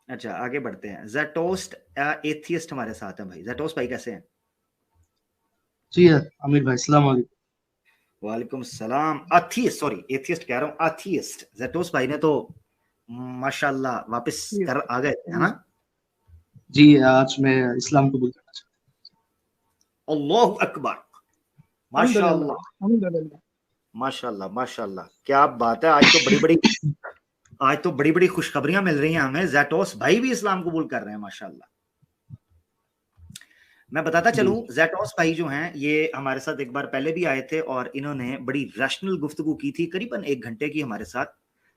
अच्छा, आगे बढ़ते हैं। ज़ेटोस्ट एथियस्ट हमारे साथ हैं भाई। ज़ेटोस्ट भाई कैसे हैं? जी आमिर भाई, सलाम वालेकुम। वालेकुम सलाम। अथियस्ट, सॉरी एथियस्ट कह रहा हूँ, अथियस्ट। ज़ेटोस्ट भाई ने तो माशाल्लाह वापस Yes. कर आ गए थे, है ना? जी, आज मैं इस्लाम कबूल करना चाहता अल्लाहु अकबर। Alhamdulillah. माशाल्लाह, Alhamdulillah. माशाल्लाह, माशाल्लाह। क्या बात है! आज तो बड़ी-बड़ी खुशखबरियां मिल रही हैं हमें। ज़ेटोस भाई भी इस्लाम कबूल कर रहे हैं, माशाल्लाह। मैं बताता हूँ। जी चलूं, ज़ेटोस भाई जो हैं ये हमारे साथ एक बार पहले भी आए थे और इन्होंने बड़ी रैशनल गुफ्तगू की थी, करीबन 1 घंटे की हमारे साथ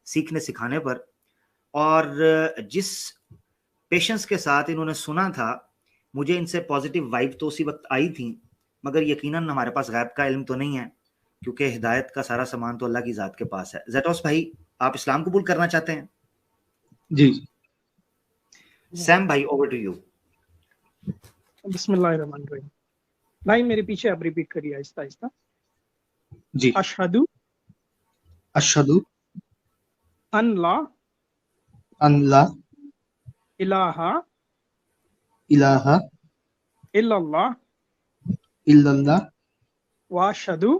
सीखने सिखाने पर। और जिस पेशेंस के साथ इन्होंने सुना था, मुझे इनसे पॉजिटिव वाइब तो उसी वक्त आई थी, मगर यकीनन हमारे पास गैब का इल्म तो नहीं है, क्योंकि हिदायत का सारा सामान तो अल्लाह की ज़ात के पास है। ज़ेटोस भाई, आप इस्लाम कबूल करना चाहते हैं? जी सैम भाई, ओवर टू यू। बिस्मिल्लाहिर्रहमानिर्रहीम। भाई मेरे पीछे आप रिपीट करिए आहिस्ता आहिस्ता। जी। अशहदु अशहदु अन ला अन ला इलाहा इलाहा इल्लल्लाह इल्लल्लाह व अशहदु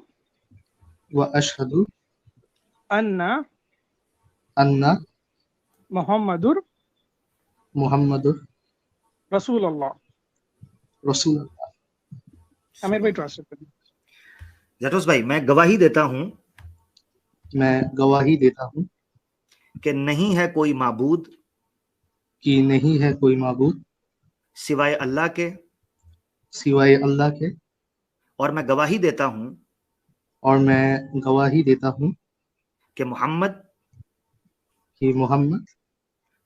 व अशहदु अन्ना अन्ना मुहम्मदुर मुहम्मदुर रसूलुल्लाह। रसूलुल्लाह। आमिर भाई ट्रांसलेट करिए। ज़ेटोस भाई, मैं गवाही देता हूं मैं गवाही देता हूँ कि नहीं है कोई माबूद कि नहीं है कोई माबूद सिवाय अल्लाह के, सिवाय अल्लाह के, और मैं गवाही देता हूं और मैं गवाही देता हूँ कि मोहम्मद कि मोहम्मद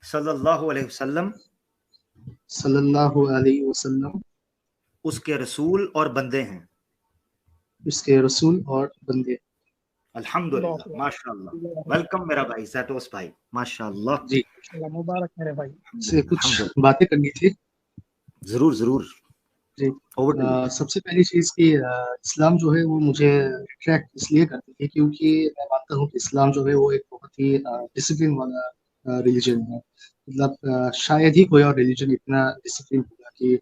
सल्लल्लाहु अलैहि वसल्लम सल्लल्लाहु अलैहि वसल्लम उसके रसूल और बंदे हैं। उसके रसूल और बंदे। अल्हम्दुलिल्लाह, अल्लाह माशाल्लाह। वेलकम मेरा भाई ज़ेटोस भाई, माशाल्लाह। जी, मुबारक मेरे भाई। से कुछ बातें करनी थी। जरूर जरूर, जी। Over to you. सबसे पहली चीज़ कि इस्लाम जो है वो मुझे अट्रैक्ट इसलिए करती है क्योंकि मैं मानता हूँ कि इस्लाम जो है वो एक बहुत ही डिसिप्लिन वाला रिलीजन है। मतलब शायद ही कोई और रिलीजन इतना डिसिप्लिन होगा कि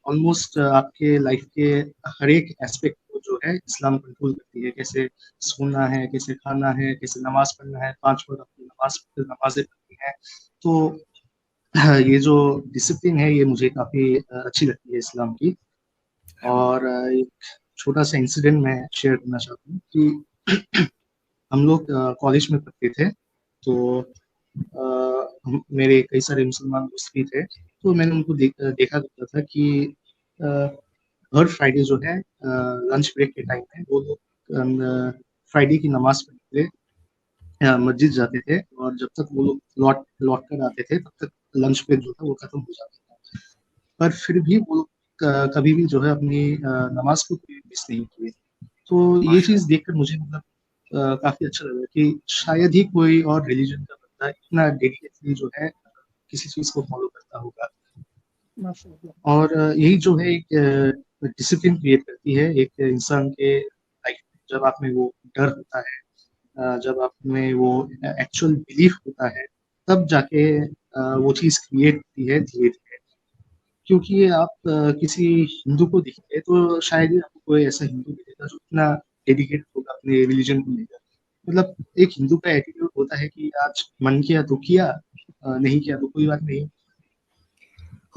ऑलमोस्ट आपके लाइफ के हर एक एस्पेक्ट को जो है इस्लाम कंट्रोल करती है। कैसे सोना है, कैसे खाना है, कैसे नमाज पढ़ना है, 5 वक्त अपनी नमाजें पढ़नी है। तो ये जो डिसिप्लिन है ये मुझे काफ़ी अच्छी लगती है इस्लाम की। और एक छोटा सा इंसिडेंट मैं शेयर करना चाहता हूँ कि हम लोग कॉलेज में पढ़ते थे। तो मेरे कई सारे मुसलमान दोस्त भी थे। तो मैंने उनको देखा करता था कि अ, हर फ्राइडे जो है लंच ब्रेक के टाइम में वो लोग फ्राइडे की नमाज पढ़ने के लिए मस्जिद जाते थे, और जब तक वो लोग लौट लौट कर आते थे तब तक लंच ब्रेक जो था वो खत्म हो जाता था। पर फिर भी वो लोग कभी भी जो है अपनी नमाज को मिस नहीं किए। तो ये माशा चीज़ देखकर मुझे मतलब काफ़ी अच्छा लगा कि शायद ही कोई और रिलीजन का बंदा इतना डेडिकेटली जो है किसी चीज़ को फॉलो करता होगा। माशाअल्लाह। और यही जो है एक डिसिप्लिन क्रिएट करती है एक इंसान के लाइफ में। जब आप में वो डर होता है, जब आप में वो एक्चुअल बिलीफ होता है, तब जाके वो चीज़ क्रिएट होती है धीरे धीरे। क्योंकि आप किसी हिंदू को देखेंगे तो शायद ही आपको कोई ऐसा हिंदू मिलेगा जो इतना डेडिकेट होगा अपने रिलीजन को लेकर। मतलब एक हिंदू का एटीट्यूड होता है कि आज मन किया तो किया, नहीं किया तो कोई बात नहीं।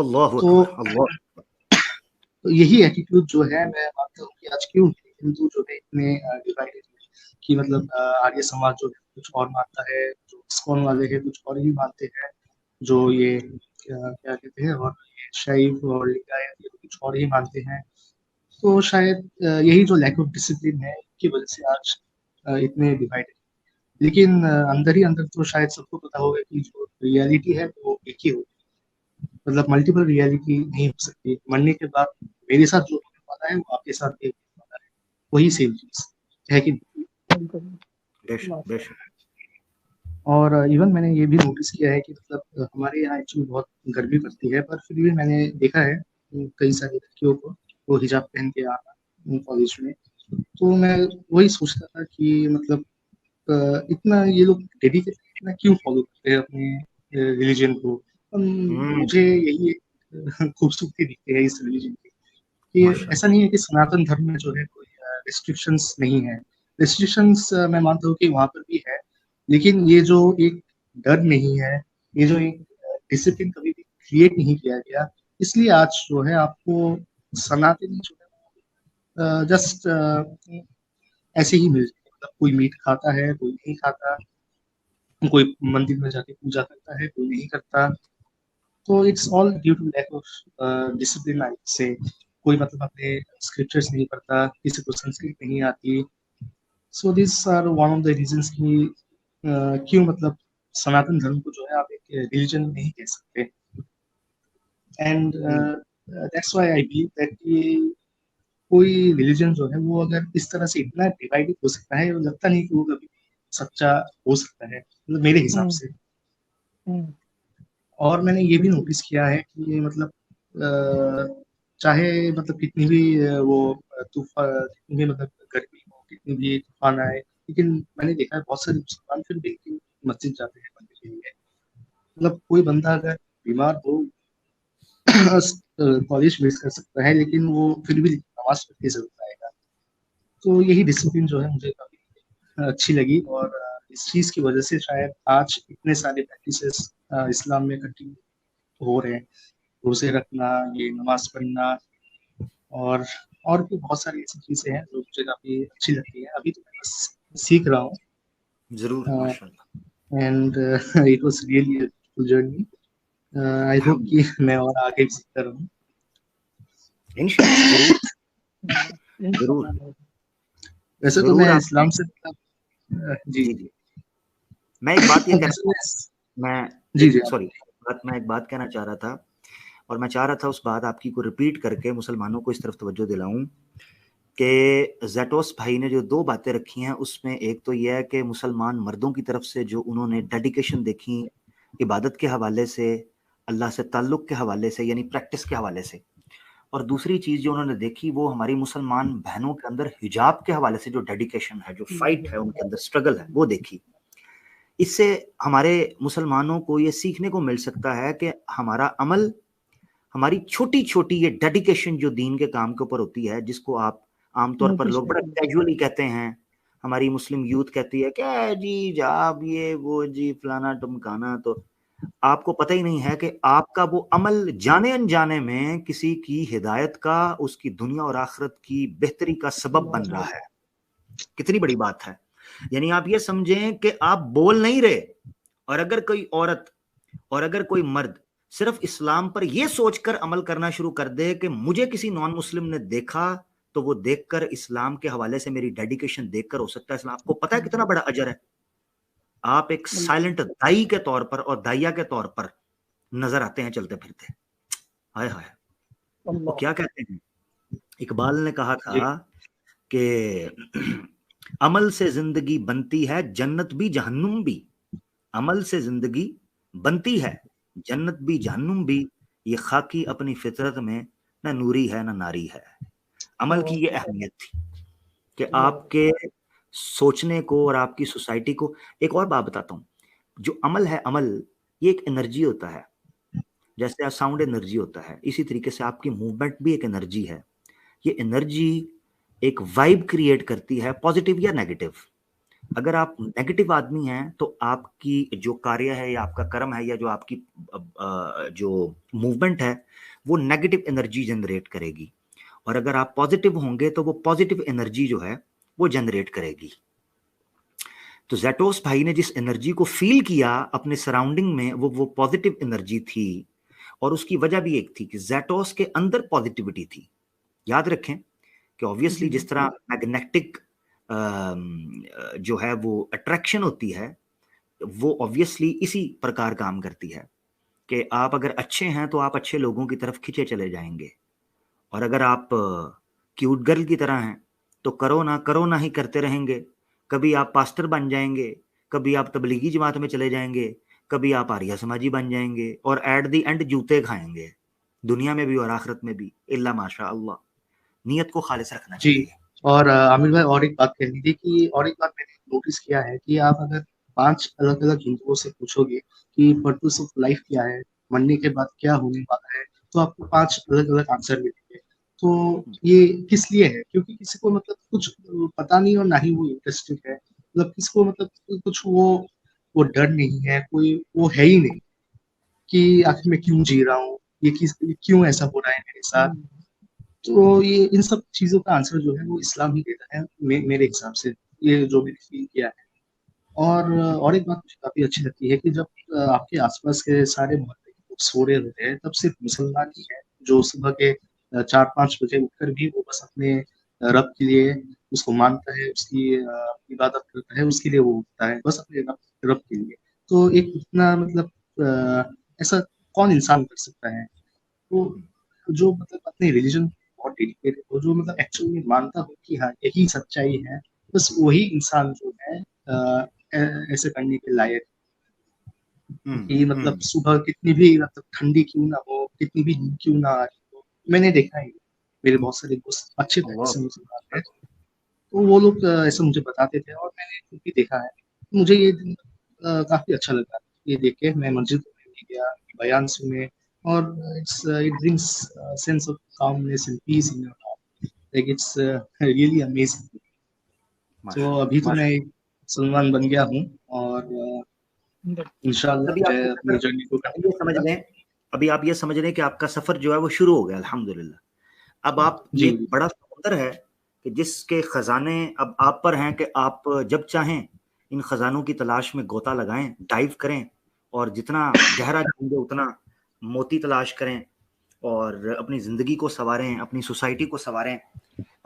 अल्लाह तो अकबर, अल्लाह। तो यही एटीट्यूड जो है मैं मानता हूँ कि आज क्यों हिंदू जो है इतने डिवाइडेड है। कि मतलब आर्य समाज जो है कुछ और मानता है, जो इस्कॉन वाले हैं कुछ और ही मानते हैं, जो ये क्या क्या कहते हैं, और ये शैव और लिंगायत ये कुछ और ही मानते हैं। तो शायद यही जो लैक ऑफ डिसिप्लिन है की वजह से आज इतने डिवाइडेड। लेकिन अंदर ही अंदर तो शायद सबको पता होगा कि जो रियलिटी है वो एक ही होगी। मतलब मल्टीपल रियलिटी नहीं हो सकती। मरने के बाद मेरे साथ जो होने वाला है वो आपके साथ भी होने वाला है, वही सेम चीज है कि नहीं? बिल्कुल। बेशक बेशक। और इवन मैंने ये भी नोटिस किया है कि मतलब हमारे यहाँ एक्चुअली बहुत गर्मी पड़ती है, पर फिर भी मैंने देखा है कई सारी लड़कियों को वो हिजाब पहन के आना कॉलेज में। तो मैं वही सोचता था कि मतलब इतना ये लोग डेडिकेट इतना क्यों फॉलो करते हैं अपने रिलीजन को। मुझे यही एक खूबसूरती दिखती है इस रिलीजन की कि माशाल्लाह। ऐसा नहीं है कि सनातन धर्म में जो है कोई रिस्ट्रिक्शंस नहीं है। रिस्ट्रिक्शंस मैं मानता हूँ कि वहाँ पर भी है, लेकिन ये जो एक डर नहीं है, ये जो एक डिसिप्लिन कभी भी क्रिएट नहीं किया गया, इसलिए आज जो है आपको सनातनी जो है जस्ट ऐसे ही मिल जाए। मतलब कोई मीट खाता है, कोई नहीं खाता, कोई मंदिर में जाके पूजा करता है, कोई नहीं करता। तो it's all due to lack of discipline I say. कोई मतलब अपने स्क्रिप्चर्स नहीं पढ़ता, किसी को संस्कृत नहीं आती। So this are one of the reasons कि क्यों मतलब सनातन धर्म को जो है आप एक रिलीजन नहीं कह सकते। And that's why I believe that कि कोई रिलीजन जो है वो अगर इस तरह से इतना डिवाइडेड हो सकता है, लगता नहीं कि वो कभी सच्चा हो सकता है, मतलब मेरे हिसाब से। और मैंने ये भी नोटिस किया है कि मतलब चाहे मतलब कितनी भी वो तूफान, कितनी भी मतलब गर्मी हो, कितनी भी तूफान आए, लेकिन मैंने देखा है बहुत सारे मुसलमान फिर भी मस्जिद जाते हैं मंदिर के लिए। मतलब कोई बंदा अगर बीमार हो, कॉलेज मिस कर सकता है, लेकिन वो फिर भी नमाज पढ़ के जरूर आएगा। तो यही डिसिप्लिन जो है मुझे काफी अच्छी लगी, और इस चीज की वजह से शायद आज इतने सारे प्रैक्टिसेस इस्लाम में कंटिन्यू हो रहे हैं। रोजे रखना, ये नमाज पढ़ना, और और भी बहुत सारी ऐसी चीजें हैं जो मुझे काफी अच्छी लगती है। अभी तो मैं बस सीख रहा हूँ, जरूर, माशाल्लाह। And it was really a beautiful journey. I hope कि मैं और आगे भी सीखता रहूँ। इंशाल्लाह, जरूर जरूर वैसे तो जरूर। मैं आपने इस्लाम से जी जी जी, मैं एक बात ये कह वैसे रहा था, मैं जी जी एक सॉरी मैं एक बात कहना चाह रहा था, और मैं चाह रहा था उस बात आपकी को रिपीट करके मुसलमानों को इस तरफ तवज्जो दिलाऊं कि ज़ैटोस भाई ने जो दो बातें रखी हैं, उसमें एक तो यह है कि मुसलमान मर्दों की तरफ से जो उन्होंने डेडिकेशन देखी इबादत के हवाले से, अल्लाह से ताल्लुक़ के हवाले से, यानी प्रैक्टिस के हवाले से, और दूसरी चीज़ जो उन्होंने देखी वो हमारी मुसलमान बहनों के अंदर हिजाब के हवाले से जो डेडिकेशन है, जो फाइट है, उनके अंदर स्ट्रगल है, वो देखी। इससे हमारे मुसलमानों को ये सीखने को मिल सकता है कि हमारा अमल, हमारी छोटी छोटी ये डेडिकेशन जो दीन के काम के ऊपर होती है, जिसको आप आमतौर पर लोग बड़ा कैजुअली कहते हैं, हमारी मुस्लिम यूथ कहती है क्या जी जाब ये वो जी फलाना टमकाना, तो आपको पता ही नहीं है कि आपका वो अमल जाने अनजाने में किसी की हिदायत का, उसकी दुनिया और आखिरत की बेहतरी का सबब बन रहा है। कितनी बड़ी बात है। यानी आप ये समझें कि आप बोल नहीं रहे, और अगर कोई औरत और अगर कोई मर्द सिर्फ इस्लाम पर यह सोचकर अमल करना शुरू कर दे कि मुझे किसी नॉन मुस्लिम ने देखा, तो वो देखकर इस्लाम के हवाले से मेरी डेडिकेशन देखकर हो सकता है इस्लाम, आपको पता है कितना बड़ा अजर है। आप एक साइलेंट दाई के तौर पर और दाइया के तौर पर नजर आते हैं चलते फिरते। हाय हाय, वो क्या कहते हैं, इकबाल ने कहा था कि अमल से जिंदगी बनती है जन्नत भी जहन्नुम भी, अमल से जिंदगी बनती है जन्नत भी जहन्नुम भी, ये खाकी अपनी फितरत में न नूरी है न नारी है। अमल की ये अहमियत थी कि आपके सोचने को और आपकी सोसाइटी को। एक और बात बताता हूँ, जो अमल है, अमल ये एक एनर्जी होता है, जैसे साउंड एनर्जी होता है, इसी तरीके से आपकी मूवमेंट भी एक एनर्जी है। ये एनर्जी एक वाइब क्रिएट करती है, पॉजिटिव या नेगेटिव। अगर आप नेगेटिव आदमी हैं तो आपकी जो कार्य है या आपका कर्म है या जो आपकी जो मूवमेंट है वो नेगेटिव एनर्जी जनरेट करेगी, और अगर आप पॉजिटिव होंगे तो वो पॉजिटिव एनर्जी जो है वो जनरेट करेगी। तो ज़ैटोस भाई ने जिस एनर्जी को फील किया अपने सराउंडिंग में, वो पॉजिटिव एनर्जी थी, और उसकी वजह भी एक थी कि ज़ैटोस के अंदर पॉजिटिविटी थी। याद रखें कि ऑब्वियसली जिस तरह मैग्नेटिक जो है वो अट्रैक्शन होती है, वो ऑब्वियसली इसी प्रकार काम करती है कि आप अगर अच्छे हैं तो आप अच्छे लोगों की तरफ खींचे चले जाएंगे, और अगर आप क्यूट गर्ल की तरह हैं तो करो ना ही करते रहेंगे। कभी आप पास्टर बन जाएंगे, कभी आप तबलीगी जमात में चले जाएंगे, कभी आप आर्या समाजी बन जाएंगे, और एट द एंड जूते खाएंगे, दुनिया में भी और आखिरत में भी, इल्ला माशा अल्लाह। नियत को खालिस रखना जी। चाहिए। और आमिर भाई, और एक बात कह लीजिए कि और एक बात मैंने नोटिस किया है कि आप अगर 5 अलग-अलग हिंदुओं से पूछोगे कि पर्पस ऑफ लाइफ क्या है, मरने के बाद क्या होने वाला है, तो आपको 5 अलग-अलग आंसर मिलेंगे। तो ये किस लिए है? क्योंकि किसी को मतलब कुछ पता नहीं और ना ही वो इंटरेस्टेड है। मतलब किसी को मतलब कुछ वो डर नहीं है, कोई वो है ही नहीं कि आखिर मैं क्यों जी रहा हूँ, ये क्यों ऐसा हो रहा है मेरे साथ। तो ये इन सब चीज़ों का आंसर जो है वो इस्लाम ही देता है मेरे हिसाब से, ये जो मैंने फील किया है। और एक बात मुझे काफ़ी अच्छी लगती है कि जब आपके आस-पास के सारे मोहल्ले के लोग सो रहे होते हैं, तब सिर्फ मुसलमान ही है जो सुबह के 4-5 बजे उठकर भी वो बस अपने रब के लिए उसको मानता है, उसकी इबादत करता है, उसके लिए वो उठता है, बस अपने रब रब के लिए। तो एक इतना मतलब ऐसा कौन इंसान कर सकता है? तो जो मतलब अपने रिलीजन बहुत डेडिकेटेड हो, जो मतलब एक्चुअली में मानता हो कि हाँ, यही सच्चाई है, बस वही इंसान जो है ऐसे करने के लायक कि मतलब सुबह कितनी भी मतलब ठंडी क्यों ना हो, कितनी भी नींद क्यों ना आ रही हो। मैंने देखा है, मेरे बहुत सारे दोस्त अच्छे तरीके से मुसलमान हैं, तो वो लोग ऐसा मुझे बताते थे और मैंने खुद भी देखा है। मुझे ये दिन काफ़ी अच्छा लगा ये देख के। मैं मस्जिद में भी गया, बयान सुने और it brings sense of calmness and peace in your heart. Like it's really amazing. तो अभी तो मैं एक मुसलमान बन गया हूँ और इंशाल्लाह अभी आप मैं अपनी जर्नी को ये समझ कंटिन्यू लें, अभी आप ये समझ लें कि आपका सफर जो है वो शुरू हो गया अल्हम्दुलिल्लाह। अब आप ये जी, बड़ा समुंदर है कि जिसके खजाने अब आप पर हैं कि आप जब चाहें इन खजानों की तलाश में गोता लगाएं, डाइव करें और जितना गहरा जाएंगे उतना मोती तलाश करें और अपनी ज़िंदगी को संवारें, अपनी सोसाइटी को संवारें,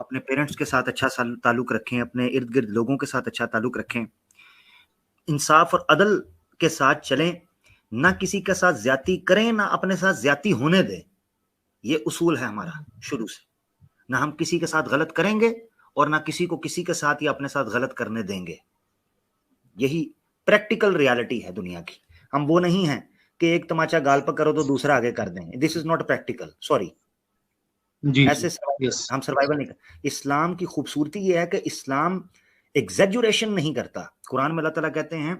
अपने पेरेंट्स के साथ अच्छा ताल्लुक रखें, अपने इर्द गिर्द लोगों के साथ अच्छा ताल्लुक रखें, इंसाफ और अदल के साथ चलें, ना किसी के साथ ज्यादती करें, ना अपने साथ ज्यादती होने दें। ये उसूल है हमारा शुरू से। ना हम किसी के साथ गलत करेंगे और ना किसी को किसी के साथ या अपने साथ गलत करने देंगे। यही प्रैक्टिकल रियलिटी है दुनिया की। हम वो नहीं हैं कि एक तमाचा गाल पर करो तो दूसरा आगे कर दें। This is not practical, sorry. जी, ऐसे यस, हम सर्वाइवल नहीं कर। इस्लाम की खूबसूरती ये है कि इस्लाम एग्जेजुरेशन नहीं करता। कुरान में अल्लाह ताला कहते हैं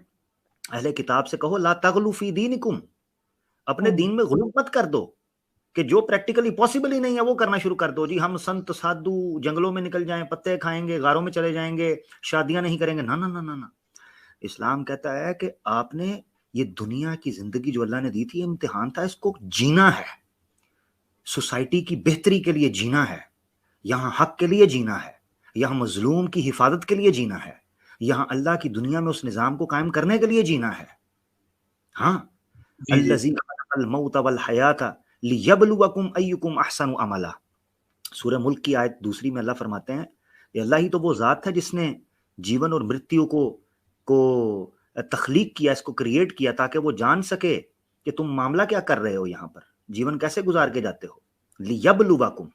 अहले किताब से कहो ला तगलू फी दीनिकुम, अपने दीन में गुलू मत कर दो कि जो प्रैक्टिकली पॉसिबल ही नहीं है वो करना शुरू कर दो। जी हम संत साधु जंगलों में निकल जाएं, पत्ते खाएंगे, गारों में चले जाएंगे, शादियां नहीं करेंगे। ना ना ना ना ना, इस्लाम कहता है कि आपने ये दुनिया की जिंदगी जो अल्लाह ने दी थी इम्तिहान था, इसको जीना है, सोसाइटी की बेहतरी के लिए जीना है, यहाँ हक के लिए जीना है, यहाँ मजलूम की हिफाजत के लिए जीना है, यहाँ अल्लाह की दुनिया में उस निज़ाम को कायम करने के लिए जीना है। हाँ, जी, जी, अल्लज़ी खलक़ल मौत वल हयाता लियब्लुवकुम अय्युकुम अहसनु अमला। सूरह मुल्क की आयत दूसरी में अल्लाह फरमाते हैं कि अल्लाह ही तो वो ज़ात है जिसने जीवन और मृत्यु को तख्लीक किया, इसको क्रिएट किया ताकि वो जान सके कि तुम मामला क्या कर रहे हो, यहाँ पर जीवन कैसे गुजार के जाते हो। लियब्लुवकुम,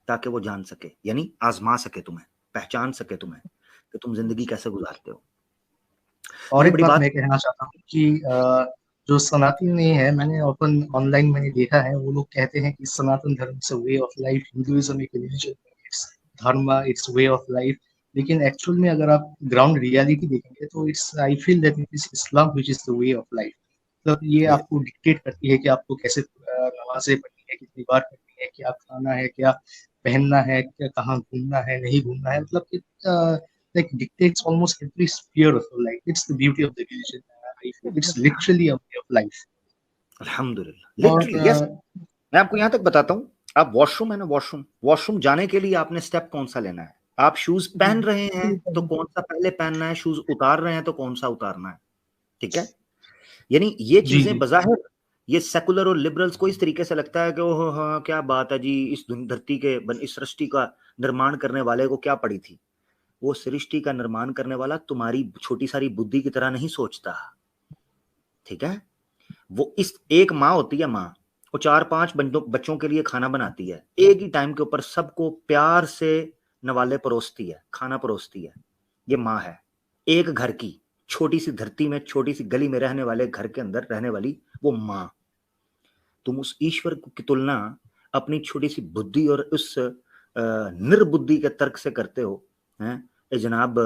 ताकि वो जान सके, यानी आजमा सके तुम्हें, पहचान सके तुम्हें कि तुम जिंदगी कैसे गुजारते हो। और बड़ी एक बड़ी बात बात। मैं कहना चाहता हूँ कि जो सनातन में है, मैंने ओपन ऑनलाइन मैंने देखा है, वो लोग कहते हैं कि सनातन धर्म it's a way of life, Hinduism एक रिलीजन, इट्स धर्म, इट्स वे ऑफ लाइफ। लेकिन एक्चुअल में अगर आप ग्राउंड रियलिटी देखेंगे तो it's I feel that it is Islam which is the way of life. मतलब ये आपको डिक्टेट करती है कि आपको कैसे नमाजें पढ़नी है, कितनी बार पढ़नी है, क्या खाना है, क्या पहनना है, क्या कहाँ घूमना है, नहीं घूमना है। मतलब like dictates almost every sphere of your life. It's the beauty of the religion. I feel it's literally a way of life. अल्हम्दुलिल्लाह, और लिटरली यस। मैं आपको यहाँ तक बताता हूँ, आप वॉशरूम है ना, वॉशरूम जाने के लिए आपने स्टेप कौन सा लेना है। आप शूज पहन रहे हैं तो कौन सा पहले पहनना है, शूज उतार रहे हैं तो कौन सा उतारना है। ठीक है, यानी ये जी, चीजें जी, बज़ाहिर ये सेकुलर और लिबरल्स को इस तरीके से लगता है कि ओह हाँ क्या बात है जी, इस धरती के इस सृष्टि का निर्माण करने वाले को क्या पड़ी थी। वो सृष्टि का निर्माण करने वाला तुम्हारी छोटी सारी बुद्धि की तरह नहीं सोचता। ठीक है, वो इस एक माँ होती है, माँ वो 4-5 बच्चों के लिए खाना बनाती है, एक ही टाइम के ऊपर सबको प्यार से नवाले परोसती है, खाना परोसती है। ये माँ है, एक घर की छोटी सी धरती में, छोटी सी गली में रहने वाले घर के अंदर रहने वाली वो माँ। तुम उस ईश्वर की तुलना अपनी छोटी सी बुद्धि और उस निर्बुद्धि के तर्क से करते हो हैं। जनाब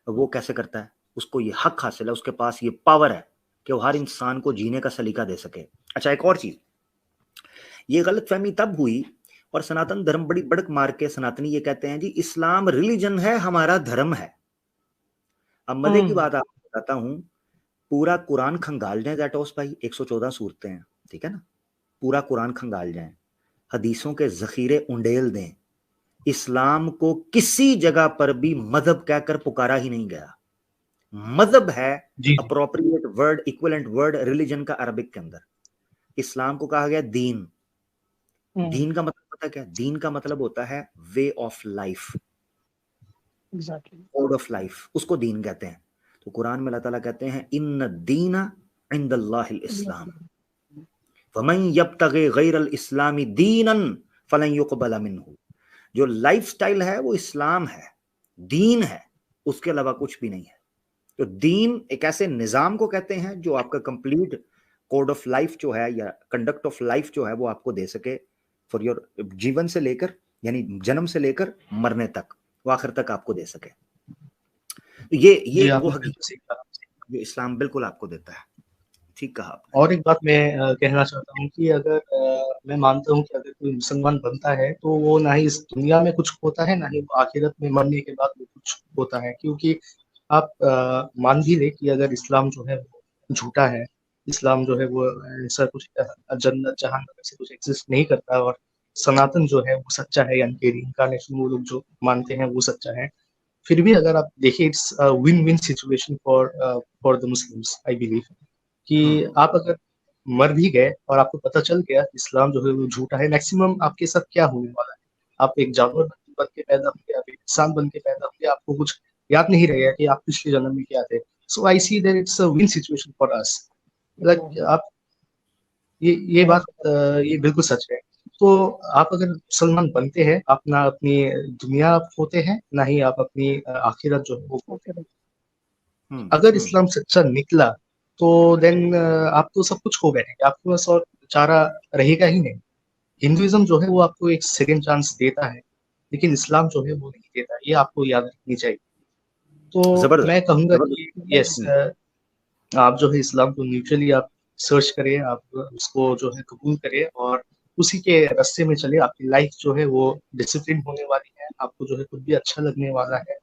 वो कैसे करता है, उसको ये हक हासिल है, उसके पास ये पावर है कि वो हर इंसान को जीने का सलीका दे सके। अच्छा, एक और चीज, ये गलतफहमी तब हुई और सनातन धर्म बड़ी बड़क मार के सनातनी ये कहते हैं जी इस्लाम रिलीजन है, हमारा धर्म है। अब मजे की बात आपको बताता हूँ, पूरा कुरान खंगाल जाए जैटोस भाई, 114 सूरतें हैं, ठीक है ना, पूरा कुरान खंगाल जाए, हदीसों के जखीरे उंडेल दें, इस्लाम को किसी जगह पर भी मजहब कहकर पुकारा ही नहीं गया। मजहब है जी appropriate word, equivalent word religion का अरबिक के अंदर। इस्लाम को कहा गया दीन। दीन का मतलब पता क्या? दीन का मतलब होता है way of life, exactly, code of life, उसको दीन कहते हैं। तो कुरान में अल्लाह ताला कहते हैं इन्न दीना इंदल्लाहिल इस्लाम वमन यब्तगी गैरल इस्लामी दीनन फलन युक़बल मिन्हु। जो लाइफस्टाइल है वो इस्लाम है, दीन है, उसके अलावा कुछ भी नहीं है। तो दीन एक ऐसे निजाम को कहते हैं जो आपका कंप्लीट कोड ऑफ लाइफ जो है या कंडक्ट ऑफ लाइफ जो है वो आपको दे सके फॉर योर जीवन से लेकर, यानी जन्म से लेकर मरने तक, वो आखिर तक आपको दे सके। तो ये वो आपने बिल्कुल हकीकत सही कहा। जो इस्लाम बिल्कुल आपको देता है। ठीक कहा आपने। और एक बात मैं कहना चाहता हूँ कि अगर मैं मानता हूँ कि अगर कोई मुसलमान बनता है तो वो ना ही इस दुनिया में कुछ होता है, ना ही वो आखिरत में मरने के बाद वो कुछ होता है। क्योंकि आप मान भी ले कि अगर इस्लाम जो है वो झूठा है, इस्लाम जो है वो ऐसा कुछ जन्नत जहान्नम ऐसे कुछ एग्जिस्ट नहीं करता, और सनातन जो है वो सच्चा है, यानी कि रिइंकार्नेशन वो लोग जो मानते हैं वो सच्चा है। फिर भी अगर आप देखिए, it's win win situation for the Muslims, I believe कि आप अगर मर भी गए और आपको पता चल गया इस्लाम जो है वो झूठा है, मैक्सिमम आपके साथ क्या होने वाला है? आप एक जानवर बन के पैदा होंगे, आप एक इंसान बन के पैदा होंगे, आपको कुछ याद नहीं रहेगा कि आप पिछले जन्म में क्या थे। So I see that it's a win situation for us. Like आप ये बात ये बिल्कुल सच है। तो आप अगर मुसलमान बनते हैं, आप ना अपनी दुनिया आप खोते हैं, ना ही आप अपनी आखिरत जो है वो खोते हैं। अगर इस्लाम सच्चा निकला तो देन आप तो सब कुछ खो बैठेंगे, आपके पास और चारा रहेगा ही नहीं। हिंदुइज्म जो है वो आपको एक सेकेंड चांस देता है, लेकिन इस्लाम जो है वो नहीं देता, ये आपको याद रखनी चाहिए। तो जबरदस्त, मैं कहूंगा कि यस, जबरदस्त। आप जो है इस्लाम को न्यूट्रली आप सर्च करें, आप उसको जो है कबूल करें और उसी के रास्ते में चले। आपकी लाइफ जो है वो डिसिप्लिन होने वाली है, आपको जो है खुद भी अच्छा लगने वाला है,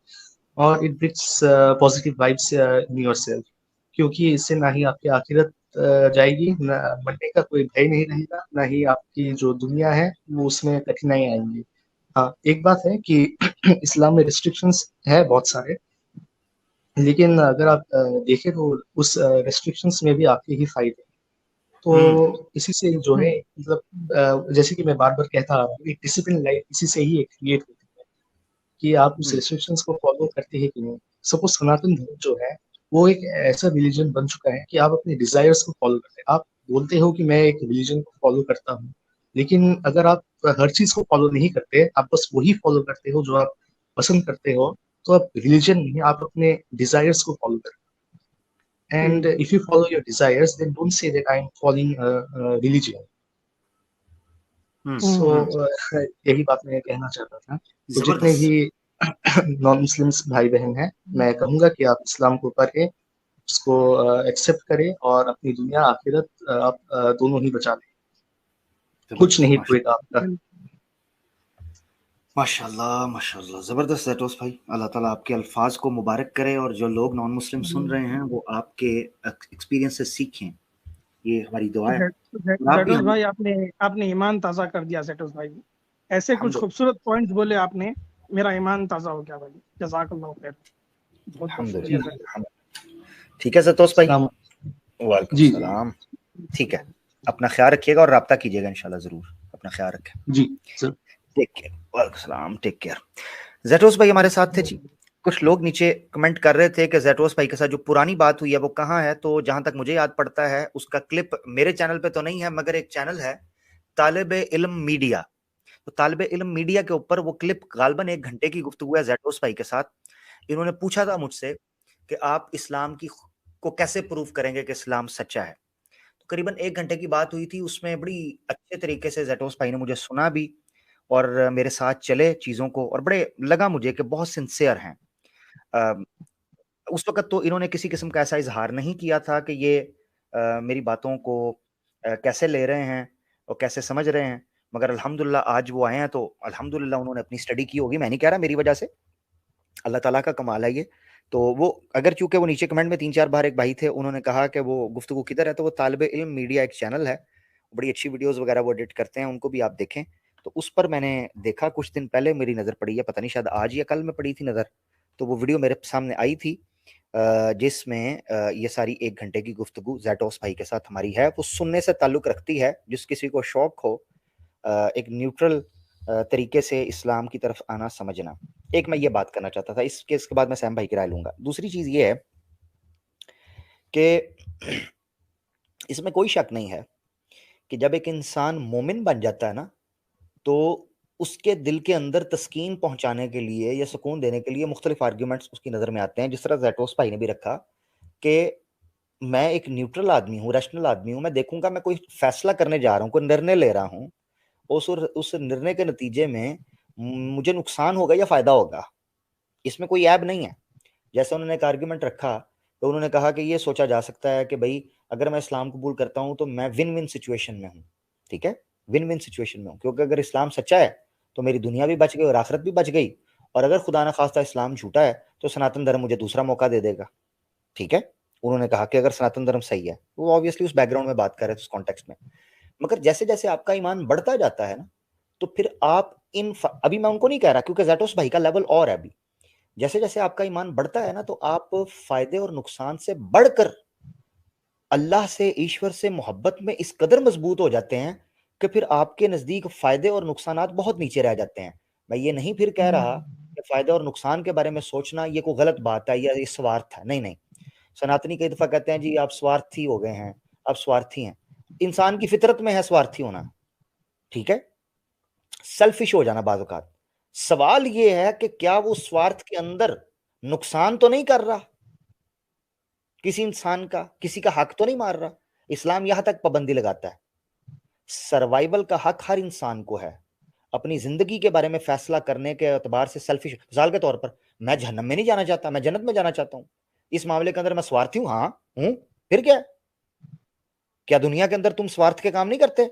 और it brings positive vibes in yourself. क्योंकि इससे ना ही आपकी आखिरत जाएगी, ना मरने का कोई भय नहीं रहेगा, ना ही आपकी जो दुनिया है वो उसमें कठिनाई आएंगी। हाँ, एक बात है कि इस्लाम में रिस्ट्रिक्शंस है बहुत सारे, लेकिन अगर आप देखें तो उस रेस्ट्रिक्शंस में भी आपके ही फायदे। तो इसी से जो है, मतलब जैसे कि मैं बार बार कहता आ रहा हूँ, एक डिसिप्लिन लाइफ इसी से ही क्रिएट होती है कि आप उस रेस्ट्रिक्शंस को फॉलो करते हैं कि नहीं। सपोज सनातन धर्म जो है वो एक ऐसा रिलीजन बन चुका है कि आप अपने डिजायर्स को फॉलो करते हैं। आप बोलते हो कि मैं एक रिलीजन को फॉलो करता हूँ, लेकिन अगर आप हर चीज को फॉलो नहीं करते, आप बस वही फॉलो करते हो जो आप पसंद करते हो, तो आप रिलीजन नहीं, आप अपने डिजायर्स को फॉलो करते हो। And if you follow your desires, then don't say that I am following religion. So यही बात मैं कहना चाहता था। तो जितने जबरदस्त। भी नॉन मुस्लिम्स भाई बहन हैं, मैं कहूंगा कि आप इस्लाम को पढ़ें, उसको एक्सेप्ट करें, और अपनी दुनिया आखिरत आप दोनों ही बचा लें। कुछ नहीं खोएगा आपका। माशाल्लाह, माशाल्लाह, जबरदस्त जैटोस भाई। अल्लाह ताला आपके अल्फाज को मुबारक करे और जो लोग नॉन मुस्लिम सुन रहे हैं वो आपके एक्सपीरियंस से सीखें, ये हमारी दुआ है। और आप भी सेटोस हम भाई, आपने ईमान ताज़ा कर दिया सेटोस भाई। ऐसे कुछ खूबसूरत पॉइंट्स बोले आपने, मेरा ईमान ताज़ा हो गया भाई। जज़ाकल्लाह खैर, बहुत बहुत शुक्रिया अल्हम्दुलिल्लाह, सर। ठीक है जैटोस भाई। इस्लाम। वालेकुम जी सलाम। ठीक है, अपना ख्याल रखिएगा और राब्ता कीजिएगा इंशाल्लाह, जरूर अपना ख्याल रखें। जी सर। Take care. वालेकुम सलाम, टेक केयर। जैटोस भाई हमारे साथ थे जी। कुछ लोग नीचे कमेंट कर रहे थे कि जैटोस भाई के साथ जो पुरानी बात हुई है वो कहाँ है, तो जहां तक मुझे याद पड़ता है उसका क्लिप मेरे चैनल पे तो नहीं है, मगर एक चैनल है तालिबे इल्म मीडिया, तो तालिबे इल्म मीडिया के ऊपर वो क्लिप गालबन 1 घंटे की गुफ्तगू है जैटोस भाई के साथ। इन्होंने पूछा था मुझसे कि आप इस्लाम की को कैसे प्रूव करेंगे कि इस्लाम सच्चा है। तो करीबन 1 घंटे की बात हुई थी, उसमें बड़ी अच्छे तरीके से जैटोस भाई ने मुझे सुना भी और मेरे साथ चले चीज़ों को, और बड़े लगा मुझे कि बहुत सिंसियर हैं। उस वक़्त तो इन्होंने किसी किस्म का ऐसा इज़हार नहीं किया था कि ये मेरी बातों को कैसे ले रहे हैं और कैसे समझ रहे हैं, मगर अल्हम्दुलिल्लाह आज वो आए हैं तो अल्हम्दुलिल्लाह उन्होंने अपनी स्टडी की होगी, मैं नहीं कह रहा मेरी वजह से, अल्लाह ताला का कमाल है ये। तो वो अगर चूँकि वो नीचे कमेंट में 3-4 बार एक भाई थे, उन्होंने कहा कि वो गुफ्तगू किधर है, तो वो तालिब इल्म मीडिया एक चैनल है, बड़ी अच्छी वीडियोज़ वगैरह वो एडिट करते हैं, उनको भी आप देखें। तो उस पर मैंने देखा कुछ दिन पहले मेरी नज़र पड़ी है, पता नहीं शायद आज या कल में पड़ी थी नज़र, तो वो वीडियो मेरे सामने आई थी जिसमें ये सारी 1 घंटे की गुफ्तगू ज़ैटोस भाई के साथ हमारी है, वो सुनने से ताल्लुक़ रखती है, जिस किसी को शौक हो एक न्यूट्रल तरीके से इस्लाम की तरफ आना समझना। एक मैं ये बात करना चाहता था, इसके बाद मैं सैम भाई की राय लूँगा। दूसरी चीज़ ये है कि इसमें कोई शक नहीं है कि जब एक इंसान मोमिन बन जाता है ना, तो उसके दिल के अंदर तस्कीन पहुँचाने के लिए या सुकून देने के लिए मुख्तलिफ आर्ग्यूमेंट्स उसकी नज़र में आते हैं। जिस तरह ज़ैटोस भाई ने भी रखा कि मैं एक न्यूट्रल आदमी हूँ, रैशनल आदमी हूँ, मैं देखूँगा मैं कोई फ़ैसला करने जा रहा हूँ, कोई निर्णय ले रहा हूँ, उस निर्णय के नतीजे में मुझे नुकसान होगा या फ़ायदा होगा, इसमें कोई ऐब नहीं है। जैसे उन्होंने एक आर्ग्यूमेंट रखा, तो उन्होंने कहा कि ये सोचा जा सकता है कि भई अगर मैं इस्लाम कबूल करता हूँ, तो मैं विन-विन सिचुएशन में हूँ, ठीक है? विन-विन सिचुएशन में हूँ, क्योंकि अगर इस्लाम सच्चा है, तो मेरी दुनिया भी बच गई और आखिरत भी बच गई, और अगर खुदा न खास्ता इस्लाम झूठा है, तो सनातन धर्म मुझे दूसरा मौका दे देगा, ठीक है? उन्होंने कहा कि अगर सनातन धर्म सही है, वो ऑब्वियसली उस बैकग्राउंड में बात कर रहे थे, उस कॉन्टेक्स्ट में। मगर जैसे-जैसे आपका ईमान बढ़ता जाता है ना, तो फिर आप अभी मैं उनको नहीं कह रहा, क्योंकि ज़ैटोस भाई का लेवल और है अभी। जैसे-जैसे आपका ईमान बढ़ता है ना, तो आप फ़ायदे और नुकसान से बढ़कर अल्लाह से, ईश्वर से मोहब्बत में इस कदर मज़बूत हो जाते हैं कि फिर आपके नज़दीक फ़ायदे और नुकसानात बहुत नीचे रह जाते हैं। मैं ये नहीं फिर कह रहा कि फ़ायदे और नुकसान के बारे में सोचना ये कोई गलत बात है या ये स्वार्थ है, नहीं, नहीं। सनातनी कई दफ़ा कहते हैं जी आप स्वार्थी हो गए हैं, आप स्वार्थी हैं। इंसान की फ़ितरत में है स्वार्थी होना, ठीक है? सेल्फिश हो जाना बाज़ औक़ात। सवाल ये है कि क्या वो स्वार्थ के अंदर नुकसान तो नहीं कर रहा? किसी इंसान का, किसी का हक तो नहीं मार रहा? इस्लाम यहाँ तक पाबंदी लगाता है। सर्वाइवल का हक हर इंसान को है। अपनी ज़िंदगी के बारे में फ़ैसला करने के एतबार से सेल्फिश मिसाल के तौर पर मैं जहन्नम में नहीं जाना चाहता, मैं जन्नत में जाना चाहता हूँ। इस मामले के अंदर मैं स्वार्थी हूँ? हाँ, हूँ। फिर क्या? क्या दुनिया के अंदर तुम स्वार्थ के काम नहीं करते?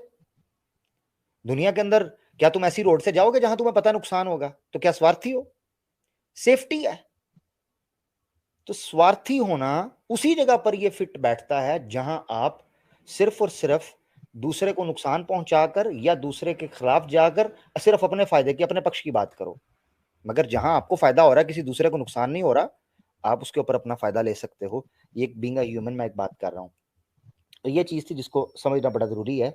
दुनिया के अंदर क्या तुम ऐसी रोड से जाओगे जहां तुम्हें पता नुकसान होगा? तो क्या स्वार्थी हो? सेफ्टी है। तो स्वार्थी होना उसी जगह पर ये फिट बैठता है जहां आप सिर्फ और सिर्फ दूसरे को नुकसान पहुंचाकर या दूसरे के खिलाफ जाकर सिर्फ अपने फायदे की, अपने पक्ष की बात करो। मगर जहां आपको फायदा हो रहा है, किसी दूसरे को नुकसान नहीं हो रहा, आप उसके ऊपर अपना फायदा ले सकते हो। ये एक बीइंग अ ह्यूमन मैं एक बात कर रहा हूँ। तो ये चीज़ थी जिसको समझना बड़ा ज़रूरी है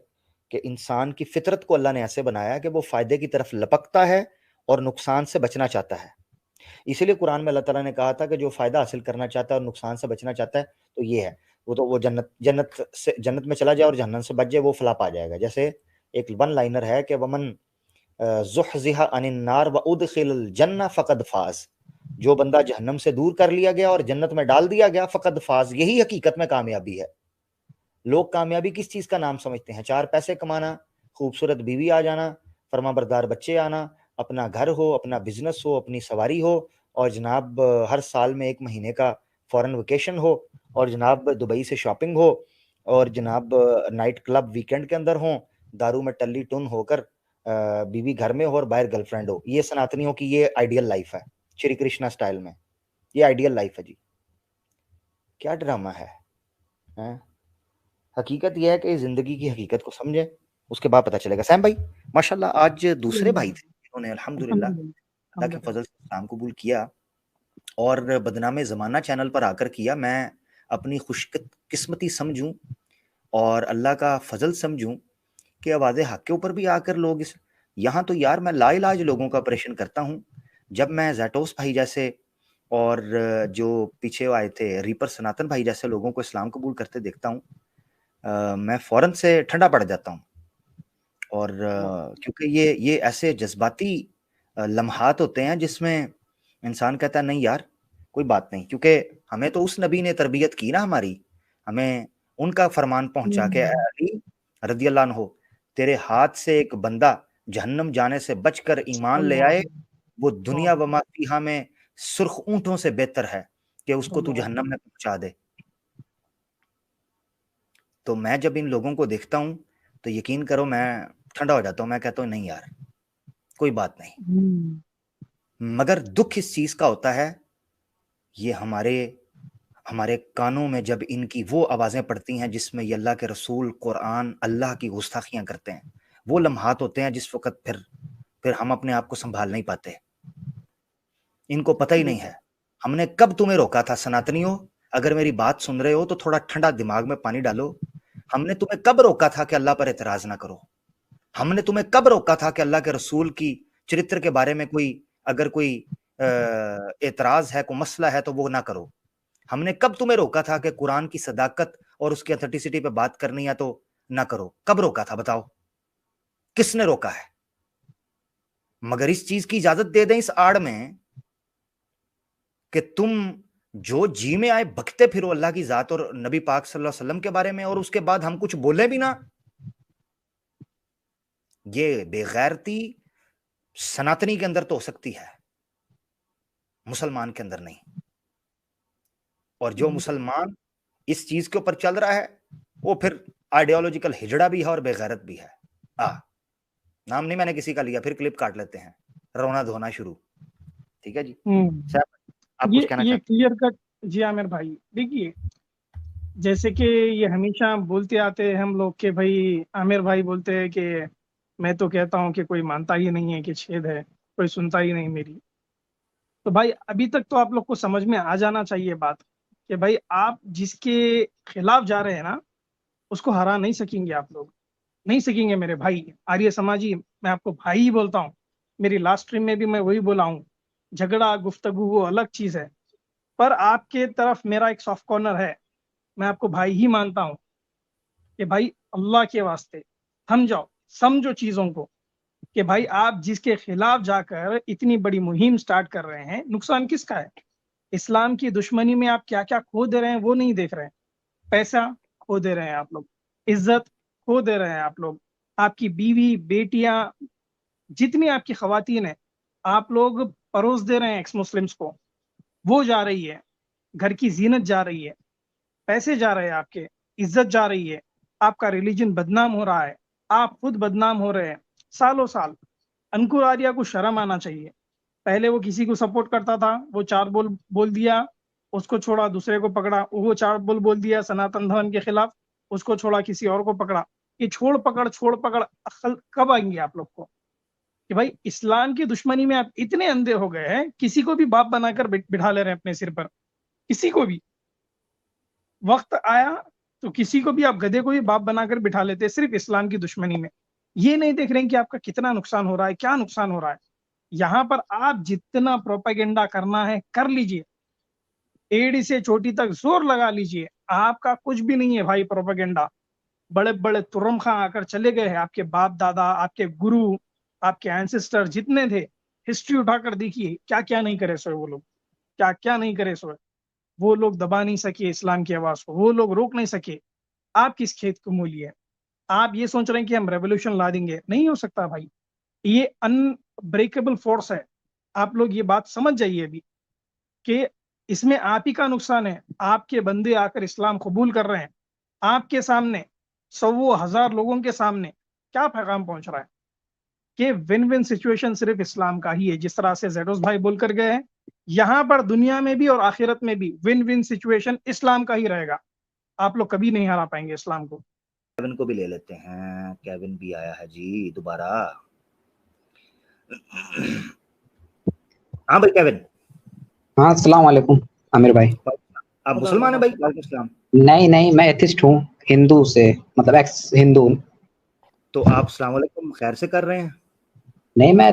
कि इंसान की फितरत को अल्लाह ने ऐसे बनाया कि वो फ़ायदे की तरफ लपकता है और नुकसान से बचना चाहता है। इसीलिए कुरान में अल्लाह ताला ने कहा था कि जो फ़ायदा हासिल करना चाहता है और नुकसान से बचना चाहता है, तो ये है। वो जन्नत में चला जाए और जहन्नम से बच जाए, वो फलाह पा जाएगा। जैसे एक वन लाइनर है कि वमन ज़ुहज़िहा अनिन नार व उदखिलल जन्नह फ़क़द फ़ाज़। जो बंदा जहन्नम से दूर कर लिया गया और जन्नत में डाल दिया गया, फ़क़द फ़ाज़, यही हकीकत में कामयाबी है। लोग कामयाबी किस चीज़ का नाम समझते हैं? 4 पैसे कमाना, खूबसूरत बीवी आ जाना, फर्माबरदार बच्चे आना, अपना घर हो, अपना बिज़नेस हो, अपनी सवारी हो, और जनाब हर साल में 1 महीने का फ़ॉरेन वेकेशन हो, और जनाब दुबई से शॉपिंग हो, और जनाब नाइट क्लब वीकेंड के अंदर हों, दारू में टल्ली-टुन होकर बीवी घर में हो और बाहर गर्लफ्रेंड हो। ये सनातनियों की ये आइडियल लाइफ़ है, श्री कृष्णा स्टाइल में। ये आइडियल लाइफ़ है जी। क्या ड्रामा है? हैं? हकीकत ये है कि ज़िंदगी की हकीकत को समझें, उसके बाद पता चलेगा। सैम भाई, माशाल्लाह आज दूसरे भाई थे जिन्होंने अल्हम्दुलिल्लाह अल्लाह के फ़ज़ल से इस्लाम कबूल किया और बदनामे ज़माना चैनल पर आकर किया। मैं अपनी खुशकिस्मती समझूँ और अल्लाह का फ़ज़ल समझूँ कि आवाज़े हक़ के ऊपर भी आकर लोग इस यहाँ तो यार मैं लाइलाज लोगों का ऑपरेशन करता हूँ। जब मैं ज़ैटोस भाई जैसे और जो पीछे आए थे रीपर सनातन भाई जैसे लोगों को इस्लाम कबूल करते देखता हूँ, मैं फ़ौरन से ठंडा पड़ जाता हूँ। और क्योंकि ये ऐसे जज़्बाती लम्हात होते हैं जिसमें इंसान कहता है नहीं यार, कोई बात नहीं, क्योंकि हमें तो उस नबी ने तरबियत की ना हमारी, हमें उनका फरमान पहुँचा के अली रज़ियल्लाहु अन्हु, तेरे हाथ से एक बंदा जहन्नम जाने से बचकर ईमान ले आए, वो दुनिया व मा फ़ीहा में सुर्ख ऊँटों से बेहतर है। कि उसको तू जहन्नम में पहुंचा दे। तो मैं जब इन लोगों को देखता हूं तो यकीन करो मैं ठंडा हो जाता हूं, मैं कहता हूं नहीं यार कोई बात नहीं। मगर दुख इस चीज का होता है, ये हमारे कानों में जब इनकी वो आवाजें पड़ती हैं जिसमें ये अल्लाह के रसूल, कुरान, अल्लाह की गुस्ताखियां करते हैं, वो लम्हात होते हैं जिस वक्त फिर हम अपने आप को संभाल नहीं पाते। इनको पता ही नहीं है हमने कब तुम्हें रोका था। सनातनियों, अगर मेरी बात सुन रहे हो तो थोड़ा ठंडा दिमाग में पानी डालो। हमने तुम्हें कब रोका था कि अल्लाह पर एतराज ना करो? हमने तुम्हें कब रोका था कि अल्लाह के रसूल की चरित्र के बारे में अगर कोई एतराज है, कोई मसला है तो वो ना करो? हमने कब तुम्हें रोका था कि कुरान की सदाकत और उसकी ऑथेंटिसिटी पे बात करनी है तो ना करो? कब रोका था बताओ? किसने रोका है? मगर इस चीज की इजाजत दे दें इस आड़ में कि तुम जो जी में आए बकते फिरो अल्लाह की जात और नबी पाक सल्लल्लाहु अलैहि वसल्लम के बारे में, और उसके बाद हम कुछ बोले भी ना। ये बेगैरती सनातनी के अंदर तो हो सकती है, मुसलमान के अंदर नहीं। और जो मुसलमान इस चीज के ऊपर चल रहा है वो फिर आइडियोलॉजिकल हिजड़ा भी है और बेगैरत भी है। नाम नहीं मैंने किसी का लिया, फिर क्लिप काट लेते हैं, रोना धोना शुरू। ठीक है जी, आप कुछ कहना ये क्लियर कट। जी आमिर भाई, देखिए जैसे कि ये हमेशा बोलते आते हैं हम लोग के भाई, आमिर भाई बोलते हैं कि मैं तो कहता हूं कि कोई मानता ही नहीं है कि छेद है, कोई सुनता ही नहीं मेरी। तो भाई अभी तक तो आप लोग को समझ में आ जाना चाहिए बात कि भाई आप जिसके खिलाफ जा रहे हैं ना, उसको हरा नहीं सकेंगे आप लोग, नहीं सकेंगे मेरे भाई आर्य समाजी। मैं आपको भाई ही बोलता हूँ, मेरी लास्ट स्ट्रीम में भी मैं वही बोला हूँ, झगड़ा गुफ्तगू वो अलग चीज है, पर आपके तरफ मेरा एक सॉफ्ट कॉर्नर है, मैं आपको भाई ही मानता हूँ कि भाई अल्लाह के वास्ते थम जाओ, समझो चीजों को कि भाई आप जिसके खिलाफ जाकर इतनी बड़ी मुहिम स्टार्ट कर रहे हैं, नुकसान किसका है? इस्लाम की दुश्मनी में आप क्या क्या खो दे रहे हैं वो नहीं देख रहे हैं। पैसा खो दे रहे हैं आप लोग, इज्जत खो दे रहे हैं आप लोग, आपकी बीवी बेटियां जितनी आपकी खवातीन है आप लोग परोस दे रहे हैं एक्स मुस्लिम्स को, वो जा रही है, घर की जीनत जा रही है, पैसे जा रहे हैं आपके, इज्जत जा रही है, आपका रिलीजन बदनाम हो रहा है, आप खुद बदनाम हो रहे हैं सालों साल। अंकुर आर्या को शर्म आना चाहिए। पहले वो किसी को सपोर्ट करता था, वो चार बोल दिया, उसको छोड़ा दूसरे को पकड़ा, वो चार बोल दिया सनातन धर्म के खिलाफ, उसको छोड़ा किसी और को पकड़ा। ये छोड़ पकड़ अक्ल कब आएंगे आप लोग को कि भाई इस्लाम की दुश्मनी में आप इतने अंधे हो गए हैं, किसी को भी बाप बनाकर बिठा ले रहे हैं अपने सिर पर, किसी को भी वक्त आया तो किसी को भी आप गधे को भी बाप बनाकर बिठा लेते हैं सिर्फ इस्लाम की दुश्मनी में। ये नहीं देख रहे हैं कि आपका कितना नुकसान हो रहा है, क्या नुकसान हो रहा है। यहाँ पर आप जितना प्रोपेगेंडा करना है कर लीजिए, एड़ी से चोटी तक जोर लगा लीजिए, आपका कुछ भी नहीं है भाई प्रोपेगेंडा। बड़े बड़े तुर्रम खां आकर चले गए हैं, आपके बाप दादा, आपके गुरु, आपके एंसेस्टर जितने थे, हिस्ट्री उठाकर देखिए क्या क्या नहीं करे सोए वो लोग, क्या क्या नहीं करे सोए। वो लोग दबा नहीं सके इस्लाम की आवाज को, वो लोग रोक नहीं सके। आप किस खेत को मूली है? आप ये सोच रहे हैं कि हम रेवोल्यूशन ला देंगे, नहीं हो सकता भाई, ये अनब्रेकेबल फोर्स है। आप लोग ये बात समझ जाइए अभी कि इसमें आप ही का नुकसान है। आपके बंदे आकर इस्लाम कबूल कर रहे हैं, आपके सामने सौ हजार लोगों के सामने क्या पैगाम पहुंच रहा है कि विन विन सिचुएशन सिर्फ इस्लाम का ही है। जिस तरह से जेडोस भाई बोलकर गए हैं, यहाँ पर दुनिया में भी और आखिरत में भी विन विन सिचुएशन इस्लाम का ही रहेगा। आप लोग कभी नहीं हरा पाएंगे इस्लाम को। केविन को भी ले लेते हैं, केविन भी आया है जी दोबारा। हाँ भाई केविन। हाँ अस्सलाम वालेकुम आमिर भाई। आप मुसलमान हैं भाई? वालेकुम सलाम। नहीं मैं एथिस्ट हूँ, हिंदू से, मतलब एक्स हिंदू। तो आप सलाम वालेकुम खैर से कर रहे हैं? नहीं, मैं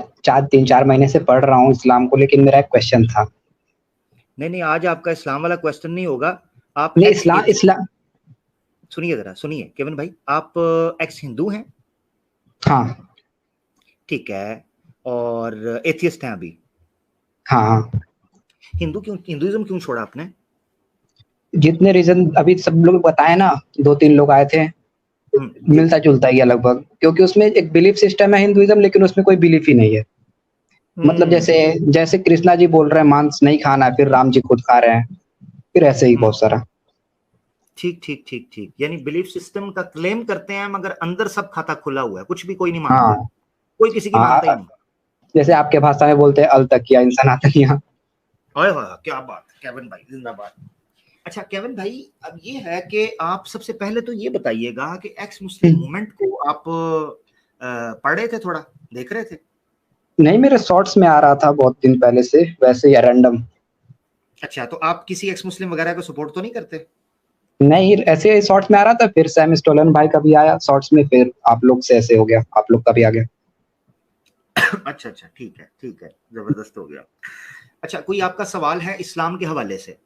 3-4 महीने से पढ़ रहा हूँ इस्लाम को, लेकिन मेरा एक क्वेश्चन था। नहीं आज आपका इस्लाम वाला क्वेश्चन नहीं होगा। आप नहीं, इस्लाम सुनिए जरा, सुनिए केविन भाई, आप एक्स हिंदू हैं? हाँ ठीक है, और एथियस्ट हैं अभी? हाँ। हिंदुइज्म क्यों छोड़ा आपने? जितने रीजन अभी सब लोग बताए ना, 2-3 लोग आए थे, मिलता जुलता ही है लगभग, क्योंकि उसमें एक बिलीफ सिस्टम है हिंदुइज्म, लेकिन उसमें कोई बिलीफ ही नहीं है। मतलब जैसे कृष्णा जी बोल रहे हैं मांस नहीं खाना, फिर राम जी खुद खा रहे हैं। फिर ऐसे ही बहुत सारा। ठीक ठीक ठीक ठीक, यानी बिलीफ सिस्टम का क्लेम करते हैं मगर अंदर सब खाता खुला हुआ है, कुछ भी कोई नहीं मानते, हाँ कोई किसी की हाँ, मानता ही नहीं। जैसे आपके भाषा में बोलते हैं अल तकिया इंसान आतकिया। ओए होए, क्या बात, केविन भाई जिंदाबाद। अच्छा केविन भाई, अब ये है कि आप सबसे पहले तो ये बताइएगा कि एक्स मुस्लिम मूवमेंट को आप पढ़ रहे थे, थोड़ा देख रहे थे? नहीं, मेरे शॉर्ट्स में आ रहा था बहुत दिन पहले से, वैसे ही रैंडम। अच्छा, तो आप किसी एक्स मुस्लिम वगैरह को सपोर्ट तो नहीं करते? नहीं, ऐसे ही शॉर्ट्स में आ रहा था, फिर सैम स्टोलन भाई का भी आया शॉर्ट्स में, फिर आप लोग से ऐसे हो गया, आप लोग का भी आ गया। अच्छा अच्छा, ठीक है ठीक है, जबरदस्त हो गया। अच्छा, कोई आपका सवाल है इस्लाम के हवाले से?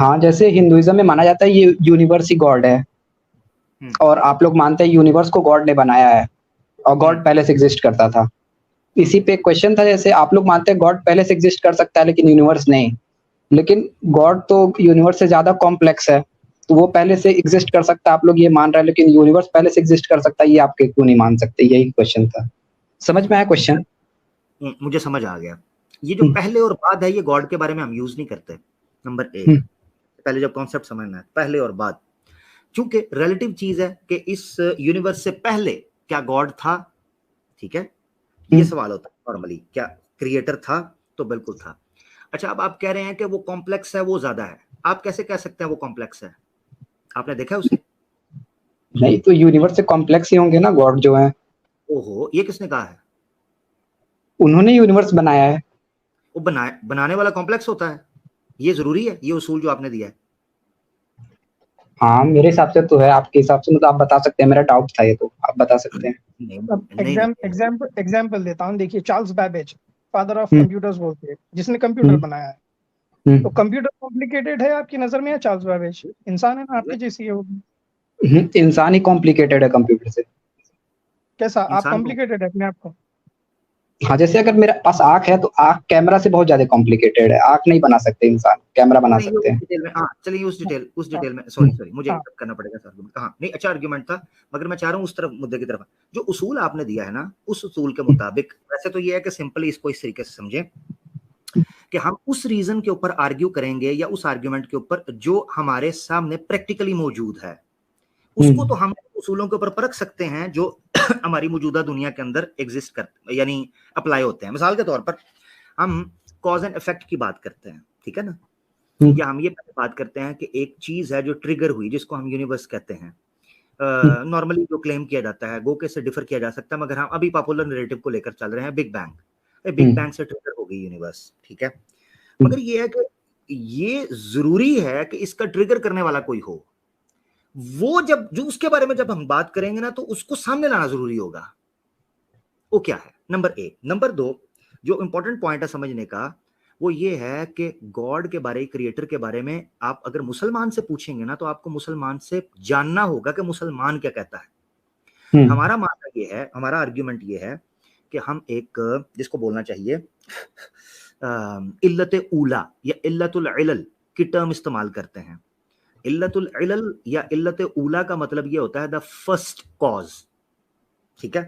हाँ, जैसे हिंदुइज्म में माना जाता है ये यूनिवर्स ही गॉड है, और आप लोग मानते हैं यूनिवर्स को गॉड ने बनाया है, और गॉड पहले से एग्जिस्ट करता था। इसी पे क्वेश्चन था, जैसे आप लोग मानते हैं गॉड पहले से एग्जिस्ट कर सकता है लेकिन यूनिवर्स नहीं, लेकिन गॉड तो यूनिवर्स से ज्यादा कॉम्प्लेक्स है, तो वो पहले से एग्जिस्ट कर सकता है, आप लोग ये मान रहे हैं, लेकिन यूनिवर्स पहले से एग्जिस्ट कर सकता है, ये आप क्यों नहीं मान सकते? यही क्वेश्चन था। समझ में आया क्वेश्चन? मुझे समझ आ गया। ये जो पहले और बाद है, ये गॉड के बारे में हम यूज नहीं करते, नंबर एक। पहले जब कॉन्सेप्ट समझना है, पहले और बाद, क्योंकि रिलेटिव चीज है कि इस यूनिवर्स से पहले क्या गॉड था? ठीक है, ये सवाल होता है नॉर्मली, क्या क्रिएटर था? तो बिल्कुल था। अच्छा, अब आप कह रहे हैं कि वो कॉम्प्लेक्स है, वो ज्यादा है, आप कैसे कह सकते हैं वो कॉम्प्लेक्स है? आपने देखा उसे? नहीं, तो यूनिवर्स से कॉम्प्लेक्स ही होंगे ना गॉड जो है। ओहो, ये किसने कहा है? उन्होंने यूनिवर्स बनाया है। वो बनाने वाला कॉम्प्लेक्स होता है? ये जरूरी है, ये उसूल जो आपने दिया है? हाँ, मेरे हिसाब से तो है, आपके हिसाब से मतलब आप बता सकते हैं, मेरा डाउट था ये, तो आप बता सकते हैं। एग्जाम्पल देता हूँ, देखिए Charles Babbage, father of computers बोलते हैं, जिसने कंप्यूटर बनाया है। तो कंप्यूटर कॉम्प्लिकेटेड है आपकी नजर में, या चार्ल्स बैबेज इंसान है ना, आपकी जैसी है वो? इंसान ही कॉम्प्लिकेटेड है कंप्यूटर से। कैसा, आप इंसान को कॉम्प्लिकेटेड है अपने आप को? हाँ, जैसे अगर मेरे पास आँख है तो आँख कैमरा से बहुत ज्यादा कॉम्प्लिकेटेड है, आँख नहीं बना सकते इंसान, कैमरा बना नहीं, सकते हैं। उस डिटेल में, हाँ चलिए उस डिटेल में, सॉरी मुझे करना पड़ेगा सर, हाँ नहीं, अच्छा आर्ग्यूमेंट था, मगर मैं चाह रहा हूँ उस तरफ, मुद्दे की तरफ। जो उसूल आपने दिया है ना, उस उसूल के मुताबिक, वैसे तो ये है कि सिंपली इसको इस तरीके से समझें कि हम उस रीजन के ऊपर आर्ग्यू करेंगे या उस आर्ग्यूमेंट के ऊपर जो हमारे सामने प्रैक्टिकली मौजूद है, उसको तो हम उसूलों के ऊपर परख सकते हैं जो हमारी मौजूदा दुनिया के अंदर एग्जिस्ट करते, यानी अप्लाई होते हैं। मिसाल के तौर पर हम कॉज एंड इफेक्ट की बात करते हैं, ठीक है ना, या हम ये बात करते हैं कि एक चीज है जो ट्रिगर हुई, जिसको हम यूनिवर्स कहते हैं। नॉर्मली जो क्लेम किया जाता है, गोके से डिफर किया जा सकता है, मगर हम अभी पॉपुलर नैरेटिव को लेकर चल रहे हैं, बिग बैंग से ट्रिगर हो गई यूनिवर्स, ठीक है। मगर ये है कि ये जरूरी है कि इसका ट्रिगर करने वाला कोई हो, वो जब जो उसके बारे में जब हम बात करेंगे ना, तो उसको सामने लाना जरूरी होगा। वो क्या है, नंबर एक। नंबर दो, जो इंपॉर्टेंट पॉइंट है समझने का, वो ये है कि गॉड के बारे, क्रिएटर के बारे में आप अगर मुसलमान से पूछेंगे ना, तो आपको मुसलमान से जानना होगा कि मुसलमान क्या कहता है। हमारा मानना ये है, हमारा आर्ग्यूमेंट ये है कि हम एक, जिसको बोलना चाहिए इल्लत उला या इल्लतुल इलल की टर्म इस्तेमाल करते हैं। इल्लतुल इलल या इल्लत उला का मतलब ये होता है द फर्स्ट कॉज, ठीक है।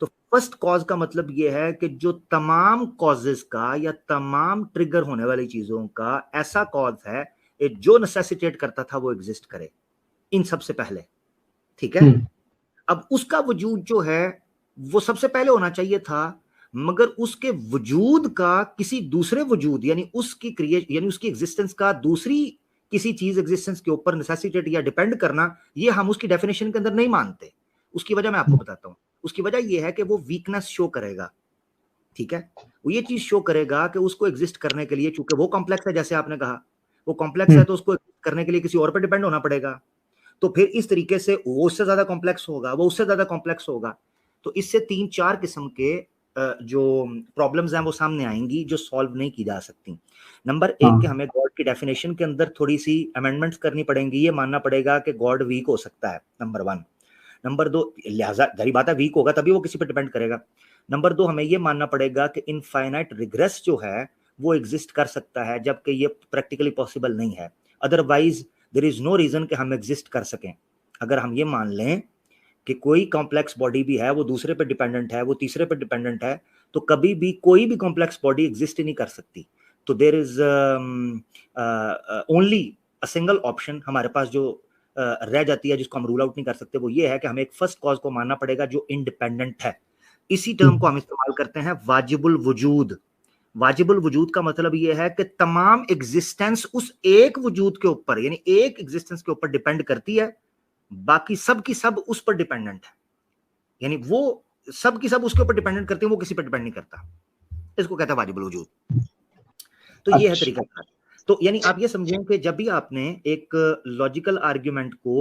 तो फर्स्ट कॉज का मतलब ये है कि जो तमाम कॉजेस का या तमाम ट्रिगर होने वाली चीजों का ऐसा कॉज है जो नेसेसिटेट करता था वो एग्जिस्ट करे इन सबसे पहले, ठीक है। अब उसका वजूद जो है वो सबसे पहले होना चाहिए था, मगर उसके वजूद का किसी दूसरे वजूद, यानी उसकी क्रिएशन, यानी उसकी एग्जिस्टेंस का दूसरी किसी चीज एग्जिस्टेंस के ऊपर नेसेसिटेट या डिपेंड करना, ये हम उसकी डेफिनेशन के अंदर नहीं मानते। उसकी वजह मैं आपको बताता हूं। उसकी वजह यह है कि वो वीकनेस शो करेगा, ठीक है। वो ये चीज शो करेगा कि उसको एग्जिस्ट करने के लिए, चूंकि वो कॉम्प्लेक्स है, जैसे आपने कहा वो कॉम्प्लेक्स है, तो उसको करने के लिए किसी और पर डिपेंड होना पड़ेगा। तो फिर इस तरीके से वो उससे ज्यादा कॉम्प्लेक्स होगा, वो उससे ज्यादा कॉम्प्लेक्स होगा। तो इससे 3-4 किस्म के जो प्रॉब्लम्स हैं वो सामने आएंगी, जो सॉल्व नहीं की जा सकती। नंबर एक कि हमें गॉड की डेफिनेशन के अंदर थोड़ी सी अमेंडमेंट्स करनी पड़ेंगी। ये मानना पड़ेगा कि गॉड वीक हो सकता है, नंबर 1। नंबर 2, लिहाजा जारी बात है वीक होगा तभी वो किसी पर डिपेंड करेगा। नंबर 2, हमें ये मानना पड़ेगा कि इनफाइनाइट रिग्रेस जो है वो एग्जिस्ट कर सकता है, जबकि ये प्रैक्टिकली पॉसिबल नहीं है। Otherwise there is no reason कि हम एग्जिस्ट कर सकें। अगर हम ये मान लें कि कोई कॉम्प्लेक्स बॉडी भी है, वो दूसरे पे डिपेंडेंट है, वो तीसरे पे डिपेंडेंट है, तो कभी भी कोई भी कॉम्प्लेक्स बॉडी एग्जिस्ट ही नहीं कर सकती। तो there is only a single option हमारे पास जो रह जाती है, जिसको हम रूल आउट नहीं कर सकते, वो ये है कि हमें एक फर्स्ट कॉज को मानना पड़ेगा जो इंडिपेंडेंट है। इसी टर्म को हम इस्तेमाल करते हैं वाजिबुल वजूद। वाजिबुल वजूद का मतलब ये है कि तमाम एग्जिस्टेंस उस एक वजूद के ऊपर, यानी एक एग्जिस्टेंस के ऊपर डिपेंड करती है, बाकी सब की सब उस पर डिपेंडेंट है, यानी वो सब की सब उसके ऊपर डिपेंडेंट करती है, वो किसी पर डिपेंड नहीं करता। इसको कहता है वाजिबुल वजूद। तो ये है तरीका। तो यानी आप ये समझें कि जब भी आपने एक लॉजिकल आर्ग्यूमेंट को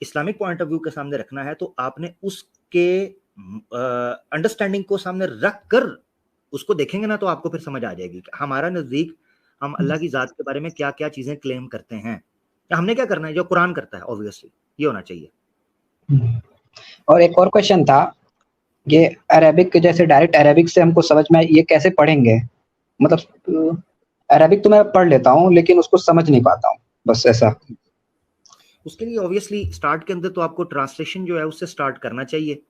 इस्लामिक पॉइंट ऑफ व्यू के सामने रखना है, तो आपने उसके अंडरस्टैंडिंग को सामने रख कर उसको देखेंगे ना, तो आपको फिर समझ आ जाएगी कि हमारा नजदीक हम अल्लाह की जात के बारे में क्या क्या चीजें क्लेम करते हैं, या हमने क्या करना है जो कुरान करता है। ऑब्वियसली ये होना चाहिए। और एक और क्वेश्चन था, ये अरेबिक, जैसे डायरेक्ट अरेबिक से हमको समझ में ये कैसे पढ़ेंगे? मतलब अरेबिक तो मैं पढ़ लेता हूँ लेकिन उसको समझ नहीं पाता हूँ, बस ऐसा। उसके लिए ऑब्वियसली स्टार्ट के अंदर तो आपको ट्रांसलेशन जो है उससे स्टार्ट करना चाहिए।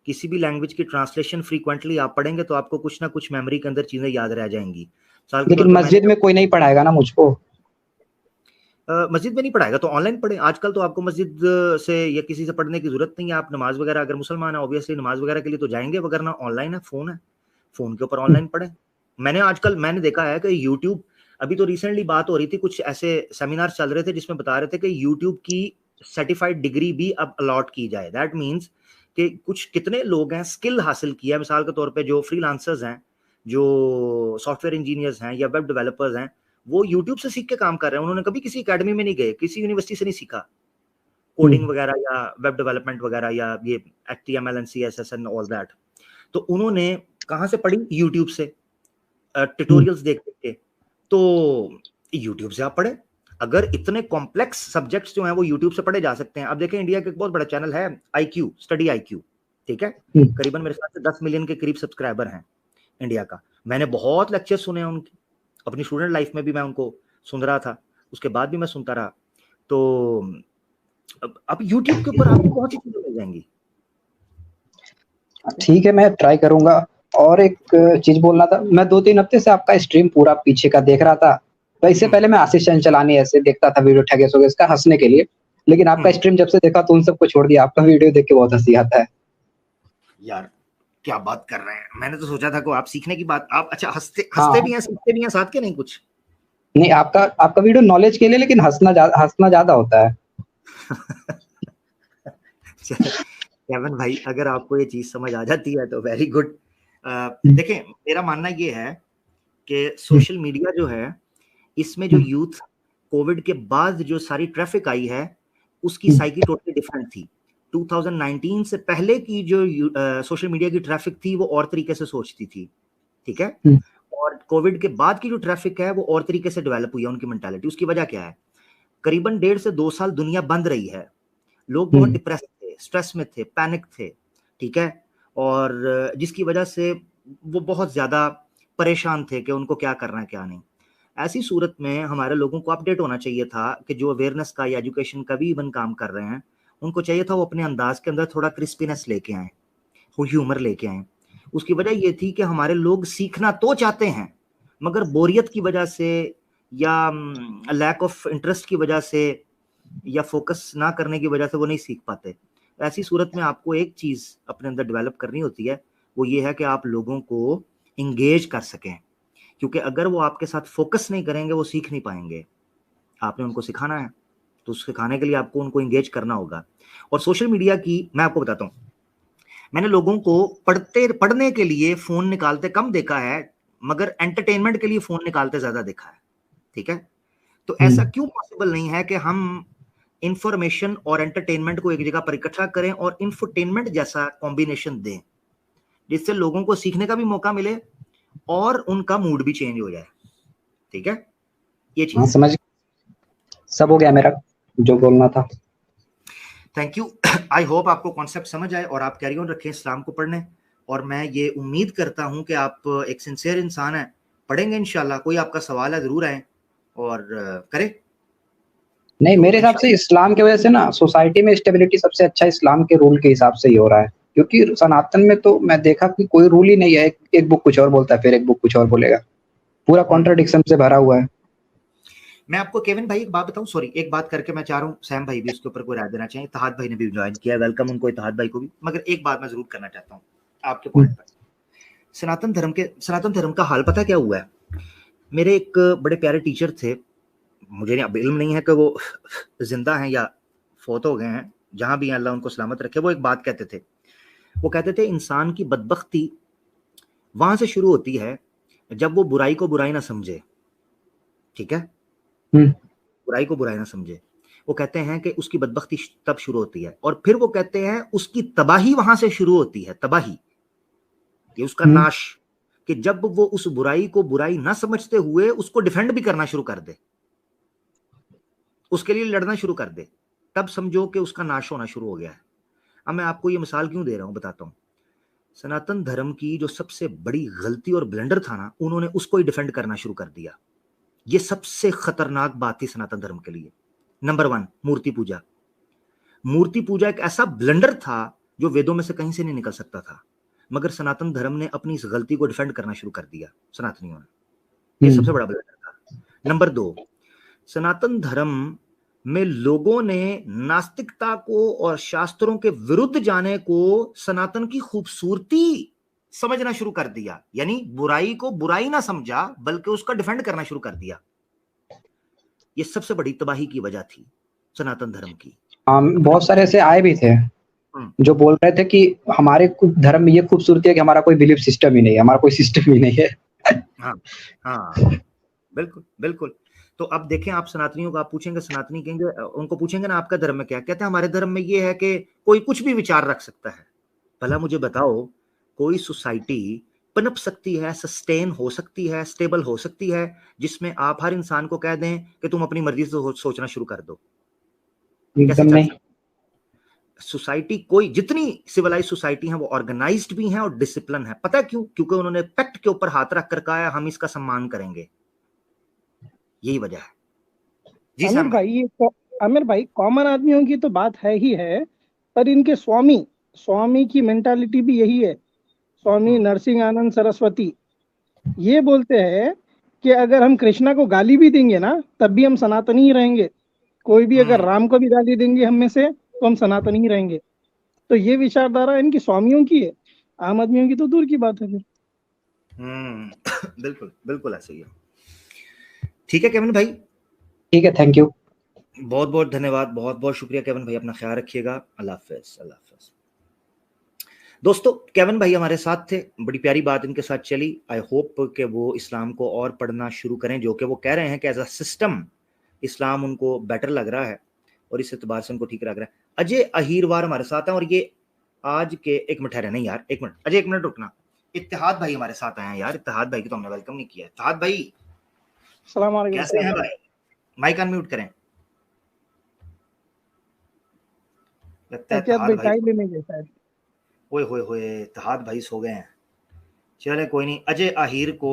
किसी भी लैंग्वेज की ट्रांसलेशन फ्रीक्वेंटली आप पढ़ेंगे तो आपको कुछ ना कुछ मेमोरी के अंदर चीजें याद रह जाएंगी। लेकिन मस्जिद में कोई नहीं पढ़ाएगा ना मुझको। मस्जिद में नहीं पढ़ाएगा तो ऑनलाइन पढ़े। आजकल तो आपको मस्जिद से या किसी से पढ़ने की जरूरत नहीं है। आप नमाज वगैरह, अगर मुसलमान है ऑब्वियसली नमाज वगैरह के लिए तो जाएंगे, वगैरह ऑनलाइन है, फोन के ऊपर ऑनलाइन पढ़े। मैंने देखा है कि यूट्यूब, अभी तो रिसेंटली बात हो रही थी, कुछ ऐसे सेमिनार चल रहे थे जिसमें बता रहे थे कि यूट्यूब की सर्टिफाइड डिग्री भी अब अलॉट की जाए। दैट मीन्स कि कुछ कितने लोग हैं स्किल हासिल किया, मिसाल के तौर पे जो फ्रीलांसर्स हैं, जो सॉफ्टवेयर इंजीनियर्स हैं या वेब डेवलपर्स हैं, वो यूट्यूब से सीख के काम कर रहे हैं। उन्होंने कभी किसी एकेडमी में नहीं गए, किसी यूनिवर्सिटी से नहीं सीखा कोडिंग वगैरह या वेब डेवलपमेंट वगैरह या ये HTML and CSS and all that. तो उन्होंने कहाँ से पढ़ी? यूट्यूब से, ट्यूटोरियल्स देख के। तो यूट्यूब से आप पढ़े। अगर इतने कॉम्प्लेक्स सब्जेक्ट्स जो हैं वो यूट्यूब से पढ़े जा सकते हैं। अब देखें इंडिया का एक बहुत बड़ा चैनल है IQ, स्टडी IQ, ठीक है, करीबन मेरे साथ 10 मिलियन के करीब सब्सक्राइबर हैं इंडिया का। मैंने बहुत लेक्चर सुने हैं उनके, अपनी स्टूडेंट लाइफ में भी मैं उनको सुन रहा था, उसके बाद भी मैं सुनता रहा। तो अब यूट्यूब के ऊपर आपको बहुत सी चीजें मिल जाएंगी। ठीक है, मैं ट्राई करूंगा। और एक चीज बोलना था, मैं 2-3 हफ्ते से आपका स्ट्रीम पूरा पीछे का देख रहा था। तो इससे पहले मैं आशीष चंचलानी ऐसे देखता था वीडियो, ठगे सो इसका हंसने के लिए। लेकिन आपका स्ट्रीम जब से देखा तो उन सबको छोड़ दिया। आपका वीडियो देख के बहुत हंसी आता है। यार क्या बात कर रहे हैं, मैंने तो सोचा था कि आप सीखने की बात, आप अच्छा हंसते भी हैं, सीखते भी हैं साथ के? नहीं कुछ नहीं, आपका वीडियो नॉलेज के लिए, लेकिन हंसना ज्यादा होता है। केविन भाई, अगर आपको ये चीज समझ आ जाती है तो वेरी गुड। देखें, मेरा मानना ये है कि सोशल मीडिया जो है, इसमें जो यूथ कोविड के बाद जो सारी ट्रैफिक आई है, उसकी साइकी टोटली डिफरेंट थी। 2019 से पहले की जो सोशल मीडिया की ट्रैफिक थी वो और तरीके से सोचती थी, ठीक है। और कोविड के बाद की जो ट्रैफिक है वो और तरीके से डेवलप हुई है उनकी मेंटालिटी। उसकी वजह क्या है? करीबन 1.5 से 2 साल दुनिया बंद रही है, लोग बहुत डिप्रेस थे, स्ट्रेस में थे, पैनिक थे, ठीक है, और जिसकी वजह से वो बहुत ज्यादा परेशान थे कि उनको क्या करना है क्या नहीं। ऐसी सूरत में हमारे लोगों को अपडेट होना चाहिए था कि जो अवेयरनेस का या एजुकेशन का भी इवन काम कर रहे हैं, उनको चाहिए था वो अपने अंदाज के अंदर थोड़ा क्रिस्पीनेस लेके आए, वो ह्यूमर लेके आए। उसकी वजह ये थी कि हमारे लोग सीखना तो चाहते हैं, मगर बोरियत की वजह से या लैक ऑफ इंटरेस्ट की वजह से या फोकस ना करने की वजह से वो नहीं सीख पाते। ऐसी सूरत में आपको एक चीज अपने अंदर डेवलप करनी होती है, वो ये है कि आप लोगों को इंगेज कर सकें, क्योंकि अगर वो आपके साथ फोकस नहीं करेंगे वो सीख नहीं पाएंगे। आपने उनको सिखाना है तो सिखाने के लिए आपको उनको इंगेज करना होगा। और सोशल मीडिया की मैं आपको बताता हूँ, मैंने लोगों को पढ़ने के लिए फोन निकालते कम देखा है, मगर एंटरटेनमेंट के लिए फोन निकालते ज्यादा देखा है, ठीक है। तो ऐसा क्यों पॉसिबल नहीं है कि हम इंफॉर्मेशन और एंटरटेनमेंट को एक जगह पर इकट्ठा करें और इंफोटेनमेंट जैसा कॉम्बिनेशन दें, जिससे लोगों को सीखने का भी मौका मिले और उनका मूड भी चेंज हो जाए, ठीक है। ये चीज समझ, सब हो गया मेरा जो बोलना था। Thank you. आई होप आपको कॉन्सेप्ट समझ आए और आप कैरी ऑन रखें इस्लाम को पढ़ने। और मैं ये उम्मीद करता हूं कि आप एक सिंसियर इंसान हैं, पढ़ेंगे इंशाल्लाह। कोई आपका सवाल है जरूर आए और करें। नहीं, मेरे हिसाब से इस्लाम की वजह से ना सोसाइटी में स्टेबिलिटी सबसे अच्छा इस्लाम के रूल के हिसाब से ही हो रहा है। क्योंकि सनातन में तो मैं देखा कि कोई रूल ही नहीं है, एक बुक कुछ और बोलता है, फिर एक बुक कुछ और बोलेगा। पूरा कॉन्ट्रडिक्शन से भरा हुआ है। मैं आपको केविन भाई एक बात बताऊं, सॉरी एक बात करके मैं चाह रहा हूँ सैम भाई भी इसके ऊपर कोई राय देना चाहिए। इत्तेहाद भाई ने भी ज्वाइन किया, वेलकम उनको, इत्तेहाद भाई को भी। मगर एक बात मैं जरूर करना चाहता हूँ आपके पॉइंट पर। सनातन धर्म का हाल पता क्या हुआ है? मेरे एक बड़े प्यारे टीचर थे, मुझे अब इल्म नहीं है कि वो जिंदा हैं या फौत हो गए हैं, जहां भी अल्लाह उनको सलामत रखे। वो एक बात कहते थे, वो कहते थे इंसान की बदबख्ती वहां से शुरू होती है जब वो बुराई को बुराई ना समझे। ठीक है, बुराई को बुराई ना समझे। वो कहते हैं कि उसकी बदबख्ती तब शुरू होती है, और फिर वो कहते हैं उसकी तबाही वहां से शुरू होती है। तबाही, ये उसका नाश, कि जब वो उस बुराई को बुराई ना समझते हुए उसको डिफेंड भी करना शुरू कर दे, उसके लिए लड़ना शुरू कर दे, तब समझो कि उसका नाश होना शुरू हो गया है। अब मैं आपको ये मिसाल क्यों दे रहा हूं, बताता हूं। सनातन धर्म की जो सबसे बड़ी गलती और ब्लंडर था ना, उन्होंने उसको ही डिफेंड करना शुरू कर दिया। ये सबसे खतरनाक बात थी सनातन धर्म के लिए। नंबर 1, मूर्ति पूजा। मूर्ति पूजा एक ऐसा ब्लंडर था जो वेदों में से कहीं से नहीं निकल सकता था, मगर सनातन धर्म ने अपनी इस गलती को डिफेंड करना शुरू कर दिया, सनातनियों ने। ये सबसे बड़ा ब्लंडर था। नंबर 2, सनातन धर्म में लोगों ने नास्तिकता को और शास्त्रों के विरुद्ध जाने को सनातन की खूबसूरती समझना शुरू कर दिया। यानी बुराई को बुराई ना समझा, बल्कि उसका डिफेंड करना शुरू कर दिया। ये सबसे बड़ी तबाही की वजह थी सनातन धर्म की। बहुत सारे ऐसे आए भी थे जो बोल रहे थे कि हमारे धर्म में ये खूबसूरती है कि हमारा कोई बिलीफ सिस्टम ही नहीं है, हमारा कोई सिस्टम ही नहीं है। हाँ, बिल्कुल बिल्कुल। तो अब देखें, आप सनातनियों को आप पूछेंगे, सनातनी कहेंगे, उनको पूछेंगे ना आपका धर्म में क्या, कहते हैं हमारे धर्म में ये है कि कोई कुछ भी विचार रख सकता है। भला मुझे बताओ, कोई सोसाइटी पनप सकती है, सस्टेन हो सकती है, स्टेबल हो सकती है, जिसमें आप हर इंसान को कह दें कि तुम अपनी मर्जी से सोचना शुरू कर दो? एकदम नहीं। सोसाइटी, कोई जितनी सिविलाइज सोसाइटी है वो ऑर्गेनाइज्ड भी है और डिसिप्लिन है। पता है क्यों? क्योंकि उन्होंने पैक्ट के ऊपर हाथ रख कर कहा है हम इसका सम्मान करेंगे। यही वजह है। जी आमिर भाई कॉमन आदमियों की तो बात है ही है, पर इनके स्वामी की मेंटालिटी भी यही है। स्वामी नरसिंह आनंद सरस्वती ये बोलते हैं कि अगर हम कृष्णा को गाली भी देंगे ना, तब भी हम सनातनी ही रहेंगे। कोई भी अगर राम को भी गाली देंगे हम में से, तो हम सनातनी ही रहेंगे। तो ये विचारधारा इनकी स्वामियों की है, आम आदमियों की तो दूर की बात है फिर। बिल्कुल बिल्कुल ऐसे ही है। ठीक है केविन भाई, ठीक है, थैंक यू, बहुत बहुत धन्यवाद, बहुत बहुत शुक्रिया केविन भाई। अपना ख्याल रखिएगा। अल्लाह हाफिज, अल्लाह हाफिज। दोस्तों, केविन भाई हमारे साथ थे, बड़ी प्यारी बात इनके साथ चली। आई होप कि वो इस्लाम को और पढ़ना शुरू करें, जो कि वो कह रहे हैं कि एज अ सिस्टम इस्लाम उनको बेटर लग रहा है और इस एतबार से उनको ठीक लग रहा है। अजय अहीरवार हमारे साथ हैं, और ये आज के, एक मिनट ठहरे, नहीं यार एक मिनट, अजय एक मिनट रुकना। इत्तेहाद भाई हमारे साथ आए हैं यार। इत्तेहाद भाई की तो हमने वेलकम नहीं किया। इत्तेहाद भाई कैसे हैं भाई? माइक अनम्यूट करें। लगता है इत्तेहाद भाई, ओए होए होए, इत्तेहाद भाई सो गए हैं। चले कोई नहीं, अजय अहीर को,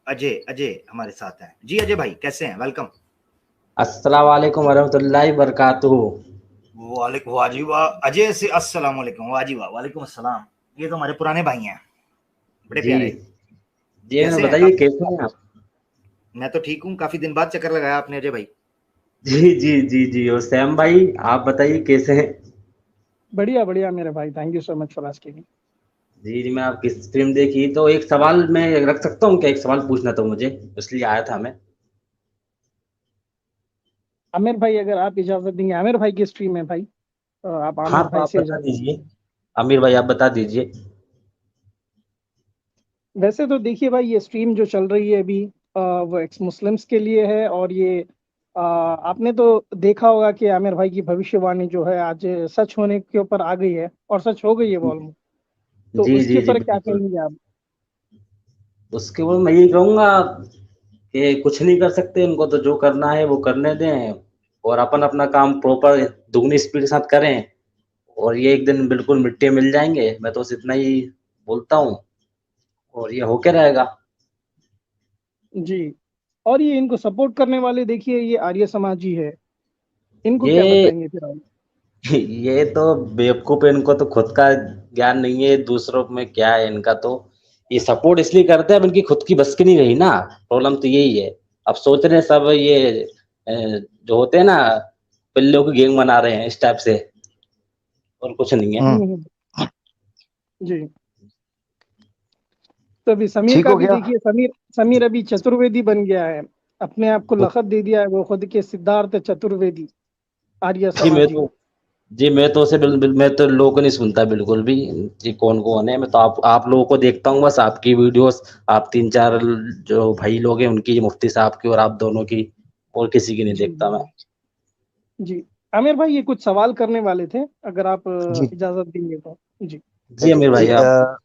अजय हमारे साथ हैं। जी अजय भाई कैसे हैं? वेलकम। अस्सलाम वालेकुम वरहमतुल्लाहि वबरकातुहू। वालेकुम, वाजी वाह। अजय से अस्सलाम वालेकुम, वाजी वाह, वालेकुम अस्सलाम। ये तो हमारे पुराने भाई हैं, बड़े प्यारे। जी बताइए कैसे हैं आप? मैं तो ठीक हूँ, काफी दिन बाद चक्कर लगाया आपने अजय भाई। जी जी जी जी। और सैम भाई आप बताइए कैसे हैं? बढ़िया बढ़िया मेरे भाई, thank you so much for asking. जी जी, मैं आपकी स्ट्रीम देखी तो एक सवाल मैं रख सकता हूँ क्या? एक सवाल पूछना था मुझे, इसलिए आया था मैं। आमिर भाई अगर आप इजाजत देंगे, आमिर भाई की स्ट्रीम है भाई, तो आप आमिर हाँ, भाई आप से बता दीजिए। आमिर भाई आप बता दीजिए। वैसे तो देखिए भाई, ये स्ट्रीम जो चल रही है अभी वो एक्स मुस्लिम्स के लिए है, और ये आपने तो देखा होगा कि आमिर भाई की भविष्यवाणी जो है आज सच होने के ऊपर आ गई है, और सच हो गई है ऑलमोस्ट। तो जी उसके जी जी ऊपर क्या बिल्कुल। कहेंगे आप? उसके बाद मैं यही कहूँगा कि कुछ नहीं कर सकते, उनको तो जो करना है वो करने दें, और अपन अपना काम प्रॉपर दुगनी स्पीड के साथ करें, और ये एक दिन बिल्कुल मिट्टी मिल जाएंगे। मैं तो बस इतना ही बोलता हूँ, और ये होके रहेगा। जी, और ये इनको सपोर्ट करने वाले देखिए, ये आर्य समाज ही है, इनको क्या ये बताएंगे फिर आप? ये तो बेवकूफ है, इनको तो खुद का ज्ञान नहीं है, दूसरों में क्या है इनका। तो ये सपोर्ट इसलिए करते हैं, अब इनकी खुद की बस की नहीं रही ना, प्रॉब्लम तो यही है। अब सोच रहे हैं सब ये जो होते हैं ना, पिल्लों की गैंग बना रहे हैं इस टाइप से, और कुछ नहीं है। जी। तो अभी समीर ठीक का हो भी गया। देखिए, समीर अभी चतुर्वेदी बन गया है, अपने आप को लक़ब दे दिया है वो खुद के सिद्धार्थ चतुर्वेदी आर्य जी मैं समाजी। तो मैं तो उसे मैं तो लोगों को नहीं सुनता बिल्कुल भी, जी कौन कौन है। मैं तो आप लोगों को देखता हूँ बस, आपकी वीडियोस, आप 3-4 जो भाई लोग हैं उनकी, मुफ्ती साहब की और आप दोनों की, और किसी की नहीं जी देखता मैं। जी आमिर भाई, ये कुछ सवाल करने वाले थे, अगर आप जी इजाजत देंगे तो। जी जी अमीर भाई जी, आप।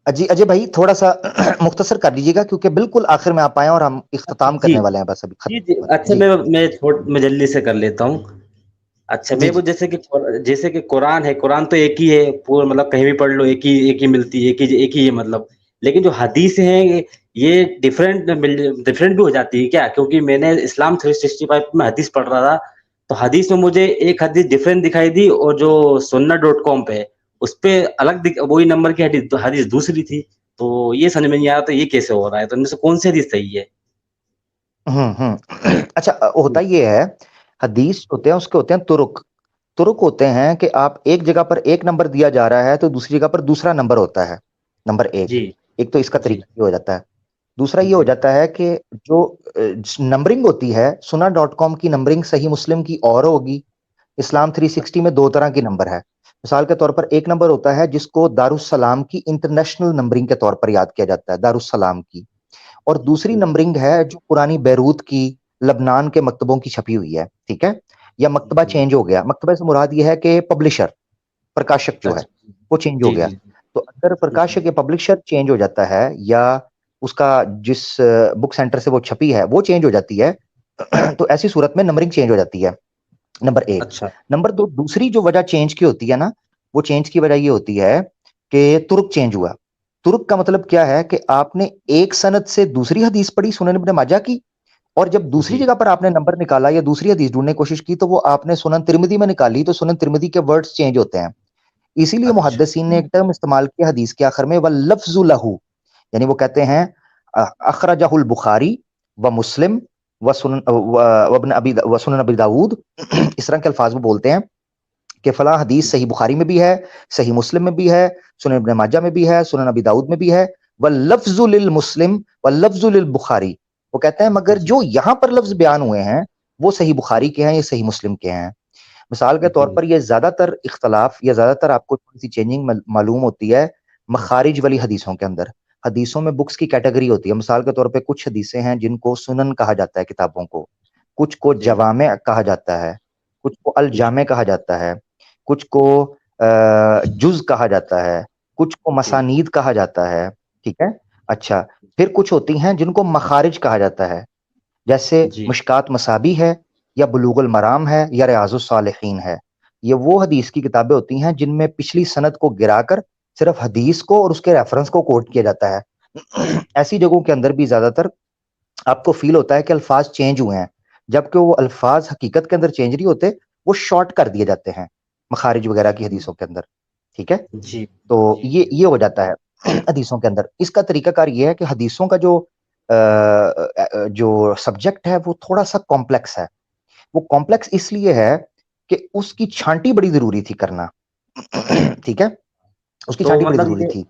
जी अजय भाई थोड़ा सा मुख्तसर कर लीजिएगा, क्योंकि बिल्कुल आखिर में आप आए और हम इख्तिताम जी करने वाले हैं, बस अभी जी खत्म जी, होने वाले हैं। अच्छा मैं जल्दी से कर लेता हूँ। अच्छा जी मेरे को जी जैसे कि कुरान है, कुरान तो एक ही है पूरा, मतलब कहीं भी पढ़ लो एक ही मिलती है, एक ही है मतलब। लेकिन जो हदीस हैं ये डिफरेंट भी हो जाती है क्या? क्योंकि मैंने इस्लाम 365 में हदीस पढ़ रहा था, तो हदीस में मुझे एक हदीस डिफरेंट दिखाई दी, और जो sunnah.com पे उस पे वही नंबर की हदीस दूसरी थी। तो ये समझ में नहीं आया, तो ये कैसे हो रहा है? तो इनमें से कौन सी हदीस सही है? अच्छा, होता ये है, हदीस होते हैं उसके होते हैं तुरुक। तुरुक होते हैं कि आप एक जगह पर एक नंबर दिया जा रहा है तो दूसरी जगह पर दूसरा नंबर होता है, नंबर एक। जी एक तो इसका जी तरीका ये हो जाता है। दूसरा ये हो जाता है कि जो नंबरिंग होती है, सुना.com की नंबरिंग सही मुस्लिम की और होगी, इस्लाम 360 में दो तरह की नंबर है। मिसाल के तौर पर एक नंबर होता है जिसको दारुस्सलाम की इंटरनेशनल नंबरिंग के तौर पर याद किया जाता है, दारुस्सलाम की। और दूसरी नंबरिंग है जो पुरानी बैरूत की, लबनान के मकतबों की छपी हुई है, ठीक है। या मकतबा चेंज हो गया, मकतबा से मुराद ये है कि पब्लिशर, प्रकाशक जो है अच्छा वो चेंज हो जी गया। जी तो अगर प्रकाशक या पब्लिशर चेंज हो जाता है, या उसका जिस बुक सेंटर से वो छपी है वो चेंज हो जाती है, तो ऐसी सूरत में नंबरिंग चेंज हो जाती है, नंबर एक। अच्छा नंबर दो, दूसरी जो वजह चेंज की होती है ना, वो चेंज की वजह ये होती है कि तुर्क चेंज हुआ। तुर्क का मतलब क्या है कि आपने एक सनद से दूसरी हदीस पढ़ी सुनन इब्न माजा की, और जब दूसरी जी जगह पर आपने नंबर निकाला या दूसरी हदीस ढूंढने की कोशिश की तो वो आपने सुनन तिरमिदी में निकाली, तो सुनन तिरमिदी के वर्ड्स चेंज होते हैं। इसीलिए अच्छा मुहद्दिसीन ने एक टर्म इस्तेमाल किया हदीस के आखिर में, वल लफ्जु लहू, यानी वो कहते हैं अखरजहुल बुखारी व मुस्लिम व सुनन व सुनन अबी दाऊद, इस तरह के अल्फाज वो बोलते हैं कि फला हदीस सही बुखारी में भी है, सही मुस्लिम में भी है, सुनन इब्न माजा में भी है, सुनन अबी दाऊद में भी है, व लफ्जु लिल मुस्लिम व लफ्जु लिल बुखारी। वो कहते हैं मगर जो यहाँ पर लफ्ज बयान हुए हैं वो सही बुखारी के हैं, ये सही मुस्लिम के हैं। मिसाल के तौर पर ये ज्यादातर इख्तलाफ या ज्यादातर आपको थोड़ी सी चेंजिंग मालूम होती है मखारिज वाली हदीसों के अंदर। हदीसों में बुक्स की कैटेगरी होती है, मिसाल के तौर पे कुछ हदीसें हैं जिनको सुनन कहा जाता है किताबों को, कुछ को जवामे कहा जाता है, कुछ को अल जामे कहा जाता है, कुछ को जुज कहा जाता है, कुछ को मसानीद कहा जाता है, ठीक है। अच्छा, फिर कुछ होती हैं जिनको मखारिज कहा जाता है, जैसे जी मुश्कात मसाबी है, या बुलूगुल मराम है, या रियाजुस सालिहीन है। ये वो हदीस की किताबें होती हैं जिनमें पिछली सनद को गिराकर सिर्फ हदीस को और उसके रेफरेंस को कोट किया जाता है। ऐसी जगहों के अंदर भी ज्यादातर आपको फील होता है कि अल्फाज चेंज हुए हैं, जबकि वो अल्फाज हकीकत के अंदर चेंज नहीं होते, वो शॉर्ट कर दिए जाते हैं मखारिज वगैरह की हदीसों के अंदर, ठीक है। जी तो ये हो जाता है हदीसों के अंदर। इसका तरीकाकार ये है कि हदीसों का जो सब्जेक्ट है वो थोड़ा सा कॉम्प्लेक्स है। वो कॉम्प्लेक्स इसलिए है कि उसकी छांटी बड़ी जरूरी थी करना, ठीक है, उसकी तो छांटी बड़ी मतलब जरूरी थी।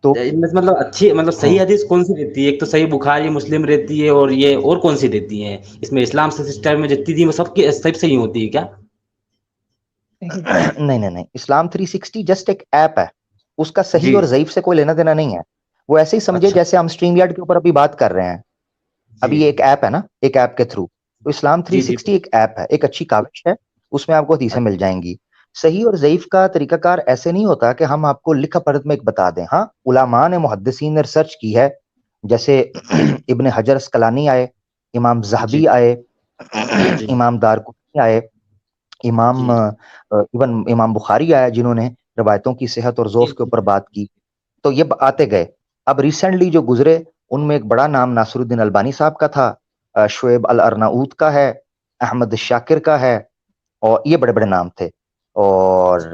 तो इनमें से मतलब अच्छी, मतलब सही हदीस कौन सी रहती है? एक तो सही बुखारी मुस्लिम रहती है, और ये और कौन सी रहती है इसमें? इस्लाम से सिस्टम में जितनी थी वो सबकी सब सही होती है क्या? नहीं नहीं नहीं, इस्लाम 360 जस्ट एक ऐप है, उसका सही जी और ज़ईफ से कोई लेना देना नहीं है। वो ऐसे ही समझे अच्छा जैसे हम स्ट्रीम यार्ड के ऊपर अभी बात कर रहे हैं, जी अभी ये एक ऐप है ना, एक ऐप के थ्रू। तो इस्लाम जी जी 360 एक ऐप है, एक अच्छी काविश है, उसमें आपको हदीसें मिल अच्छा जाएंगी। सही और ज़ईफ का तरीकाकार ऐसे नहीं होता कि हम आपको लिखा पढ़त में एक बता दें। हाँ, उलामा ने, मुहद्दिसीन ने रिसर्च की है, जैसे इब्न हजर अस्कलानी आए, इमाम जी ज़हबी आए, जी इमाम दारकुतनी आए, इमाम जी इवन इमाम बुखारी आया, जिन्होंने रवायतों की सेहत और ज़ौफ़ के जी ऊपर बात की। तो ये आते गए। अब रिसेंटली जो गुजरे उनमें एक बड़ा नाम नासरुद्दीन अलबानी साहब का था, शुएब अल अरनाऊत का है, अहमद शाकिर का है, और ये बड़े बड़े नाम थे। और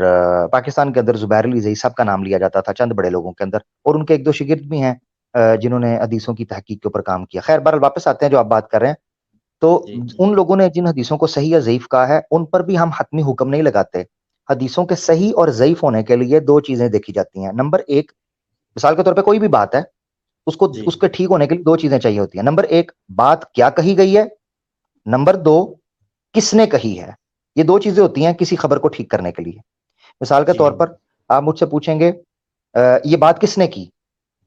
पाकिस्तान के अंदर ज़ुबैर अली ज़ई साहब का नाम लिया जाता था चंद बड़े लोगों के अंदर, और उनके एक दो शागिर्द भी हैं जिन्होंने हदीसों की तहकीक के ऊपर काम किया। खैर बहरहाल वापस आते हैं जो आप बात कर रहे हैं। तो उन लोगों ने जिन हदीसों को सही या ज़ईफ कहा है, उन पर भी हम हतमी हुक्म नहीं लगाते। हदीसों के सही और ज़ईफ होने के लिए दो चीजें देखी जाती हैं। नंबर एक, मिसाल के तौर पे कोई भी बात है, उसको उसके ठीक होने के लिए दो चीजें चाहिए होती हैं। नंबर एक, बात क्या कही गई है। नंबर दो, किसने कही है। ये दो चीजें होती हैं किसी खबर को ठीक करने के लिए। मिसाल के तौर पर आप मुझसे पूछेंगे ये बात किसने की,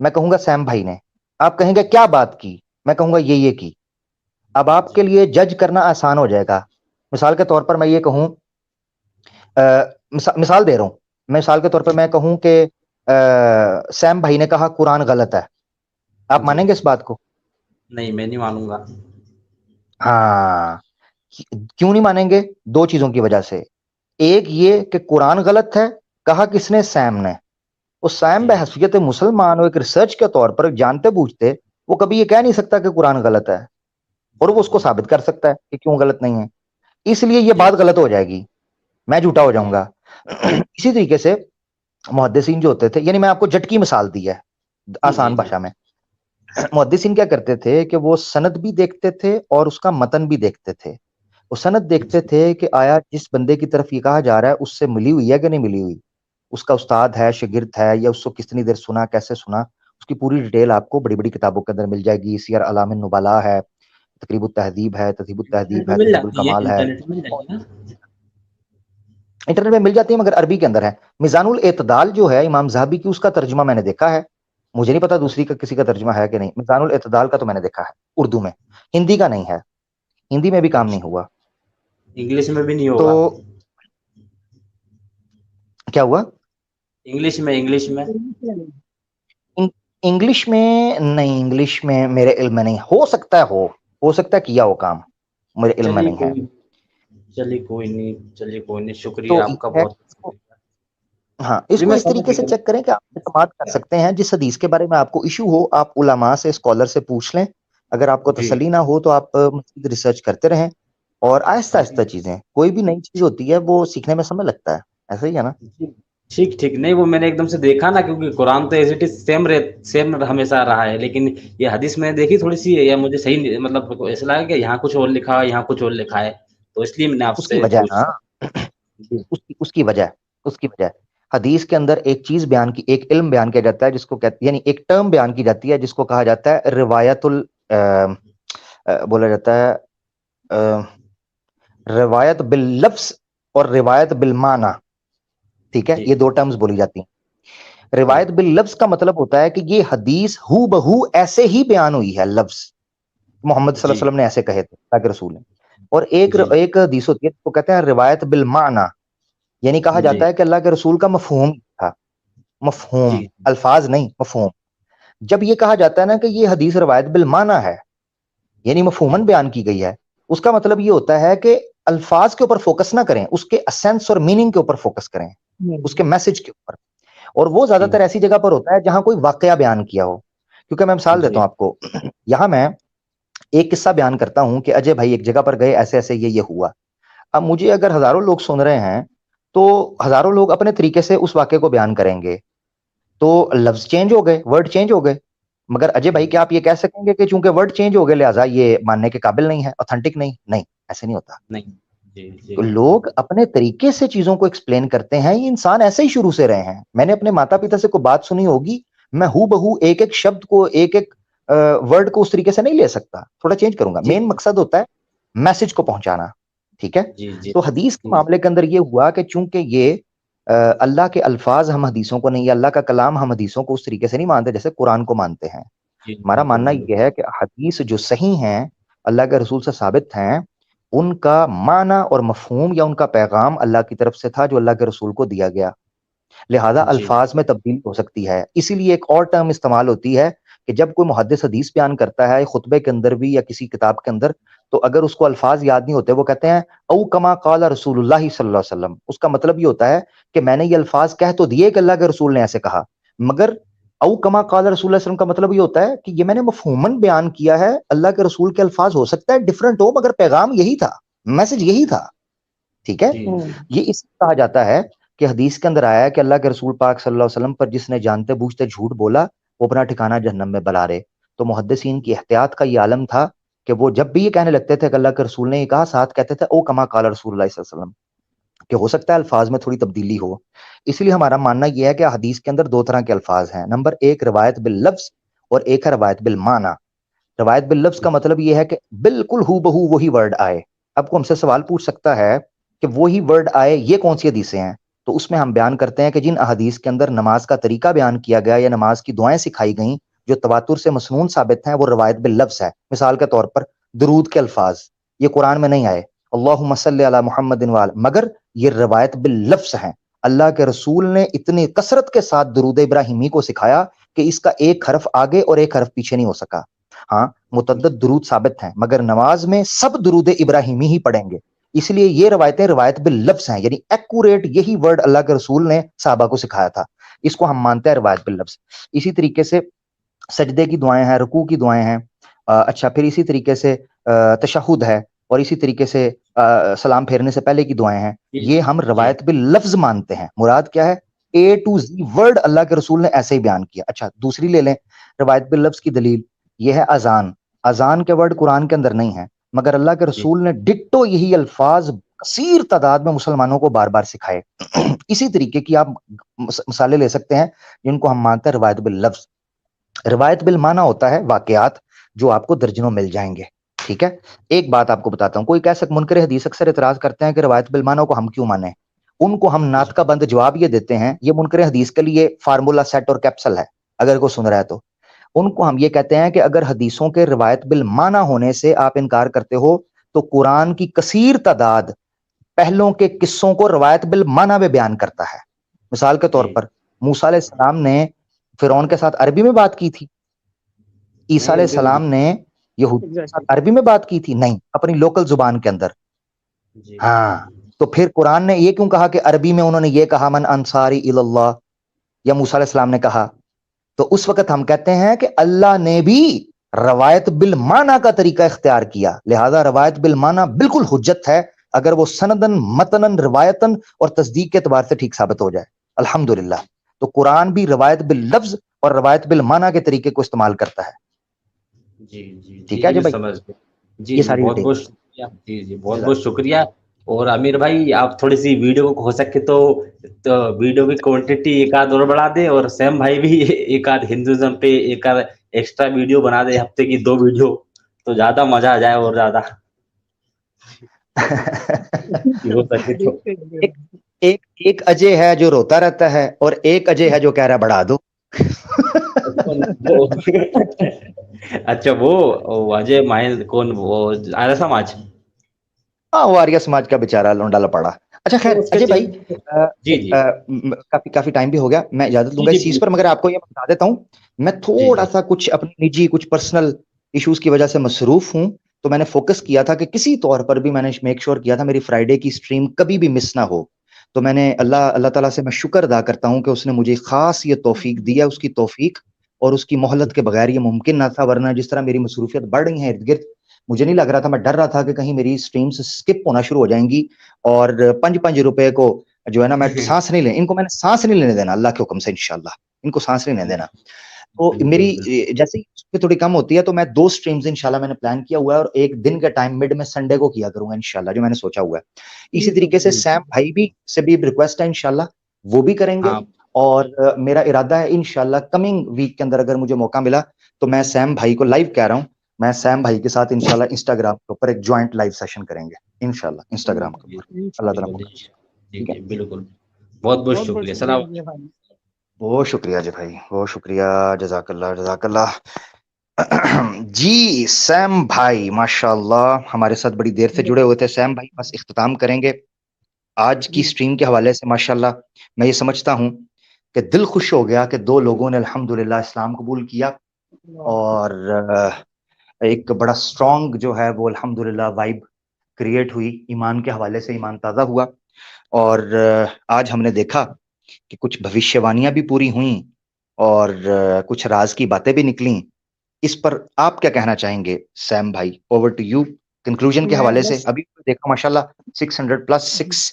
मैं कहूंगा सैम भाई ने। आप कहेंगे क्या बात की, मैं कहूंगा ये की। अब आपके लिए जज करना आसान हो जाएगा। मिसाल के तौर पर मैं ये कहूं, मिसाल दे रहा हूं, मिसाल के तौर पर मैं कहूं कि सैम भाई ने कहा कुरान गलत है, आप मानेंगे इस बात को? नहीं, मैं नहीं मानूंगा। हाँ, क्यों नहीं मानेंगे? दो चीजों की वजह से। एक ये कि कुरान गलत है, कहा किसने? सैम ने। उस सैम बहसीयत मुसलमान और एक रिसर्च के तौर पर जानते बूझते वो कभी ये कह नहीं सकता कि कुरान गलत है, और वो उसको साबित कर सकता है कि क्यों गलत नहीं है। इसलिए ये बात गलत हो जाएगी, मैं झूठा हो जाऊंगा। इसी तरीके से मुहद्दिसीन जो होते थे, यानी मैं आपको झटकी मिसाल दी है आसान भाषा में। मुहद्दिसीन क्या करते थे कि वो सनद भी देखते थे और उसका मतन भी देखते थे। वो सनद देखते थे कि आया जिस बंदे की तरफ ये कहा जा रहा है उससे मिली हुई है कि नहीं मिली हुई, उसका उस्ताद है, शागिर्द है, या उसको कितनी देर सुना, कैसे सुना, उसकी पूरी डिटेल आपको बड़ी बड़ी किताबों के अंदर मिल जाएगी। सियर अलाम नुबला है, तकरीबुत तहदीब है, तहदीबुत तहदीब है, तहदीबुल कमाल है, इंटरनेट में मिल जाती है, मगर अरबी के अंदर है। मिजानुल एतदाल जो है इमाम ज़हाबी की, उसका तर्जुमा मैंने देखा है, मुझे नहीं पता दूसरी का किसी का तर्जुमा है कि नहीं। मिजानुल एतदाल का तो मैंने देखा है उर्दू में, हिंदी का नहीं है, हिंदी में भी काम नहीं हुआ। इंग्लिश में भी नहीं होगा। तो क्या हुआ? इंग्लिश में इंग्लिश में नहीं, इंग्लिश में मेरे इल्म में नहीं। हो सकता है, हो सकता है किया हो काम, मेरे इल्म में नहीं है। चलिए कोई नहीं, शुक्रिया तो आपका बहुत। हाँ, इसको इस तरीके से चेक करें कि आप एतमाद कर सकते हैं। जिस हदीस के बारे में आपको इशू हो, आप उलमा से, स्कॉलर से पूछ लें। अगर आपको तसल्ली ना हो तो आप मज़ीद रिसर्च करते रहें, और आहिस्ता आहिस्ता चीजें, कोई भी नई चीज होती है वो सीखने में समय लगता है, ऐसा ही है ना? ठीक नहीं, वो मैंने एकदम से देखा ना, क्योंकि कुरान तो एज इट इज सेम हमेशा रहा है, लेकिन ये हदीस मैंने देखी थोड़ी सी है, या मुझे सही मतलब ऐसा लगा कि यहाँ कुछ और लिखा, यहाँ कुछ और लिखा है, तो इसलिए मैंने उसकी आपसे वजह पूछा। ना उसकी वजह हदीस के अंदर एक चीज बयान की, एक इल्म बयान किया जाता है जिसको कहते, यानी एक टर्म बयान की जाती है जिसको कहा जाता है रिवायतुल, बोला जाता है रिवायत बिल लफ्ज और रिवायत बिल माना। ठीक है, ये दो टर्म्स बोली जाती हैं। रिवायत बिल लफ्ज का मतलब होता है कि ये हदीस हू बहू ऐसे ही बयान हुई है, लफ्ज मोहम्मद सल्लल्लाहु अलैहि वसल्लम ने ऐसे कहे थे, अल्लाह के रसूल ने। और एक हदीस होती है तो कहते हैं रिवायत बिल माना, यानी कहा जाता है कि अल्लाह के रसूल का मफहूम था, मफहूम, अल्फाज नहीं, मफहूम। जब ये कहा जाता है ना कि ये हदीस रिवायत बिल माना है, यानी मफहूमन बयान की गई है, उसका मतलब ये होता है कि अल्फाज के ऊपर फोकस ना करें, उसके असेंस और मीनिंग के ऊपर फोकस करें, उसके मैसेज के ऊपर। और वो ज्यादातर ऐसी जगह पर होता है जहां कोई वाकया बयान किया हो। क्योंकि मैं मिसाल देता हूं आपको, यहां मैं एक किस्सा बयान करता हूं कि अजय भाई एक जगह पर गए, ऐसे ऐसे ये हुआ। अब मुझे अगर हजारों लोग सुन रहे हैं तो हजारों लोग अपने तरीके से उस वाक्य को बयान करेंगे, तो लफ्ज चेंज हो गए, वर्ड चेंज हो गए। मगर अजय भाई क्या आप ये कह सकेंगे कि चूंकि वर्ड चेंज हो गए लिहाजा ये मानने के काबिल नहीं है, ऑथेंटिक नहीं? नहीं, ऐसे नहीं होता। नहीं। तो लोग अपने तरीके से चीजों को एक्सप्लेन करते हैं, ये इंसान ऐसे ही शुरू से रहे हैं। मैंने अपने माता पिता से कोई बात सुनी होगी, मैं हूं बहू एक एक शब्द को, एक एक वर्ड को उस तरीके से नहीं ले सकता, थोड़ा चेंज करूंगा। मेन मकसद होता है मैसेज को पहुंचाना। ठीक है, तो हदीस के मामले के अंदर ये हुआ कि चूंकि ये अल्लाह के अल्फाज हम हदीसों को नहीं, अल्लाह का कलाम हम हदीसों को उस तरीके से नहीं मानते जैसे कुरान को मानते हैं। हमारा मानना यह है कि हदीस जो सही हैं, अल्लाह के रसूल से साबित हैं, उनका माना और मफहूम या उनका पैगाम अल्लाह की तरफ से था जो अल्लाह के रसूल को दिया गया। लिहाजा अल्फाज में तब्दीली हो सकती है। इसीलिए एक और टर्म इस्तेमाल होती है कि जब कोई मुहद्दिस हदीस बयान करता है खुतबे के अंदर भी या किसी किताब के अंदर, तो अगर उसको अल्फाज याद नहीं होते, वो कहते हैं औ कमा काला रसूलुल्लाह सल्लल्लाहु अलैहि वसल्लम। उसका मतलब ये होता है कि मैंने ये अल्फाज कह तो दिए कि अल्लाह के रसूल ने ऐसे कहा, मगर औ कमा काला रसूल सल्लल्लाहु अलैहि वसल्लम का मतलब ये होता है कि ये मैंने मफहूमन बयान किया है। अल्लाह के रसूल के अल्फाज हो सकता है डिफरेंट हो, मगर पैगाम यही था, मैसेज यही था। ठीक है, ये इस कहा जाता है कि हदीस के अंदर आया है कि अल्लाह के रसूल पाक सल्लल्लाहु अलैहि वसल्लम पर जिसने जानते बूझते झूठ बोला वो अपना ठिकाना जहन्नम में बला रहे। तो मुहद्दिसीन की एहतियात का ये आलम था कि वो जब भी ये कहने लगते थे कि अल्लाह के रसूल ने ये कहा, साथ कहते थे ओ कमा काला रसूलुल्लाह सल्लल्लाहु अलैहि वसल्लम, कि हो सकता है अल्फाज में थोड़ी तब्दीली हो। इसलिए हमारा मानना यह है कि हदीस के अंदर दो तरह के अल्फाज हैं। नंबर एक रवायत बिल लफ्ज और एक है रवायत बिल माना। रवायत बिल लफ्ज का मतलब यह है कि बिल्कुल हूबहू वही वर्ड आए। आपको हमसे सवाल पूछ सकता है कि वही वर्ड आए ये कौन सी हदीसें हैं, तो उसमें हम बयान करते हैं कि जिन अहदीस के अंदर नमाज का तरीका बयान किया गया या नमाज की दुआएं सिखाई गई जो तवातुर से मसनून साबित हैं वो रवायत बिल लफ्ज है। मिसाल के तौर पर दरूद के अल्फाज ये कुरान में नहीं आए, अल्लाहुम्मा सल्ली अला मुहम्मदिन वाल, मगर ये रवायत बिल लफ्ज हैं। अल्लाह के रसूल ने इतनी कसरत के साथ दुरूद इब्राहिमी को सिखाया कि इसका एक हरफ आगे और एक हरफ पीछे नहीं हो सका। हाँ, मुतद्दद दुरूद साबित हैं, मगर नमाज में सब दुरूद इब्राहिमी ही पढ़ेंगे। इसलिए ये रवायतें रवायत बिल लफ्ज हैं, यानी एक्यूरेट यही वर्ड अल्लाह के रसूल ने साहबा को सिखाया था। इसको हम मानते हैं रवायत बिल लफ्ज। इसी तरीके से सजदे की दुआएं हैं, रुकू की दुआएं हैं, अच्छा, फिर इसी तरीके से तशहुद है, और इसी तरीके से सलाम फेरने से पहले की दुआएं हैं। ये हम रवायत बिल लफ्ज मानते हैं। मुराद क्या है? ए टू जी वर्ड अल्लाह के रसूल ने ऐसे ही बयान किया। अच्छा, दूसरी ले लें रवायत बिल लफ्ज की दलील, यह है अजान। अजान के वर्ड कुरान के अंदर नहीं है, मगर अल्लाह के रसूल ने डिट्टो यही अल्फाज कसीर तादाद में मुसलमानों को बार बार सिखाए। इसी तरीके की आप मिसालें ले सकते हैं जिनको हम मानते हैं रवायत बिल लफ्ज। रवायत बिल माना होता है वाकयात जो आपको दर्जनों मिल जाएंगे। ठीक है, एक बात आपको बताता हूं, कोई कह सकता, मुनकर हदीस अक्सर इतराज करते हैं कि रवायत बिल माना को हम क्यों माने। उनको हम नात का बंद जवाब ये देते हैं, ये मुनकर हदीस के लिए फार्मूला सेट और कैप्सल है अगर कोई सुन रहा है तो। उनको हम ये कहते हैं कि अगर हदीसों के रवायत बिल माना होने से आप इनकार करते हो तो कुरान की कसीर तादाद पहलों के किस्सों को रवायत बिल माना में बयान करता है। मिसाल के तौर पर मूसा अलैहिस्सलाम ने फिरौन के साथ अरबी में बात की थी, ईसा अलैहिस्सलाम ने यहूदी के साथ अरबी में बात की थी? नहीं, अपनी लोकल जुबान के अंदर। हाँ, तो फिर कुरान ने ये क्यों कहा कि अरबी में उन्होंने ये कहा मन अंसारी इलल्लाह, या मूसा अलैहिस्सलाम ने कहा? तो उस वक्त हम कहते हैं कि अल्लाह ने भी रवायत बिल माना का तरीका इख्तियार किया, लिहाजा रवायत बिल माना बिल्कुल हुज्जत है अगर वो सनदन मतनन रिवायतन और तस्दीक के एतबार से ठीक साबित हो जाए। अल्हम्दुलिल्लाह, तो कुरान भी रवायत बिल लफ्ज और रवायत बिल माना के तरीके को इस्तेमाल करता है। जी जी, ठीक है जी भाई, समझ गए। जी ये जी, सारी बहुत बहुत शुक्रिया। जी जी, बहुत बहुत शुक्रिया। और आमिर भाई, आप थोड़ी सी वीडियो को हो सके तो वीडियो की क्वांटिटी एक आध और बढ़ा दे, और सैम भाई भी एक आध हिंदुइज्म पे एक आध एक्स्ट्रा वीडियो बना दे, हफ्ते की 2 वीडियो, तो ज्यादा मजा आ जाए और ज्यादा हो सके तो। एक अजय है जो रोता रहता है और एक अजय है जो कह रहा बढ़ा दो। अच्छा, वो अजय माहिल कौन, वो आर्य समाज? हाँ, वो आर्य समाज का बेचारा लौंडा लपड़ा। अच्छा खैर अजय भाई, जी जी, काफी टाइम भी हो गया, मैं इजाजत लूंगा इस चीज पर, मगर आपको ये बता देता हूँ मैं थोड़ा सा कुछ अपनी निजी कुछ पर्सनल इश्यूज की वजह से मसरूफ हूँ, तो मैंने फोकस किया था कि किसी तौर पर भी मैंने मेक श्योर किया था मेरी फ्राइडे की स्ट्रीम कभी भी मिस ना हो। तो मैंने अल्लाह ताला से मैं शुक्र अदा करता हूँ कि उसने मुझे खास ये तौफीक दिया, उसकी तौफीक और उसकी मोहलत के बगैर ये मुमकिन ना था, वरना जिस तरह मेरी मसरूफियत बढ़ रही है इर्द गिर्द, मुझे नहीं लग रहा था, मैं डर रहा था कि कहीं मेरी स्ट्रीम्स स्किप होना शुरू हो जाएंगी और 5 रुपए को जो है ना, मैं सांस नहीं ले, इनको मैंने सांस नहीं लेने देना अल्लाह के हुक्म से, इंशाल्लाह इनको सांस नहीं लेने देना। तो मेरी जैसे ही थोड़ी कम होती है तो मैं 2 स्ट्रीम्स इंशाल्लाह मैंने प्लान किया हुआ है, और एक दिन का टाइम मिड में संडे को किया करूंगा इंशाल्लाह, जो मैंने सोचा हुआ है। इसी तरीके से सैम भाई भी से भी रिक्वेस्ट है, इंशाल्लाह वो भी करेंगे। और मेरा इरादा है इंशाल्लाह कमिंग वीक के अंदर अगर मुझे मौका मिला तो मैं सैम भाई को लाइव कह रहा हूँ, मैं सैम भाई के साथ इंशाल्लाह इंस्टाग्राम के ऊपर एक ज्वाइंट लाइव सेशन करेंगे इंशाल्लाह इंस्टाग्राम के ऊपर, अल्लाह ताला। ठीक है, बिल्कुल, बहुत बहुत शुक्रिया। सलाम। बहुत शुक्रिया जी भाई, बहुत शुक्रिया, जज़ाकल्लाह जज़ाकल्लाह। जी सैम भाई माशाल्लाह हमारे साथ बड़ी देर से जुड़े हुए थे। सैम भाई बस इख्तिताम करेंगे आज की स्ट्रीम के हवाले से। माशाल्लाह मैं ये समझता हूँ कि दिल खुश हो गया कि 2 लोगों ने अल्हम्दुलिल्लाह इस्लाम कबूल किया, और एक बड़ा स्ट्रॉन्ग जो है वो अल्हम्दुलिल्लाह वाइब क्रिएट हुई, ईमान के हवाले से ईमान ताज़ा हुआ। और आज हमने देखा कि कुछ भविष्यवाणियां भी पूरी हुई और कुछ राज की बातें भी निकली। इस पर आप क्या कहना चाहेंगे सैम भाई? ओवर टू यू, कंक्लूजन के मैं हवाले से बस अभी देखा माशाल्लाह 600 प्लस 6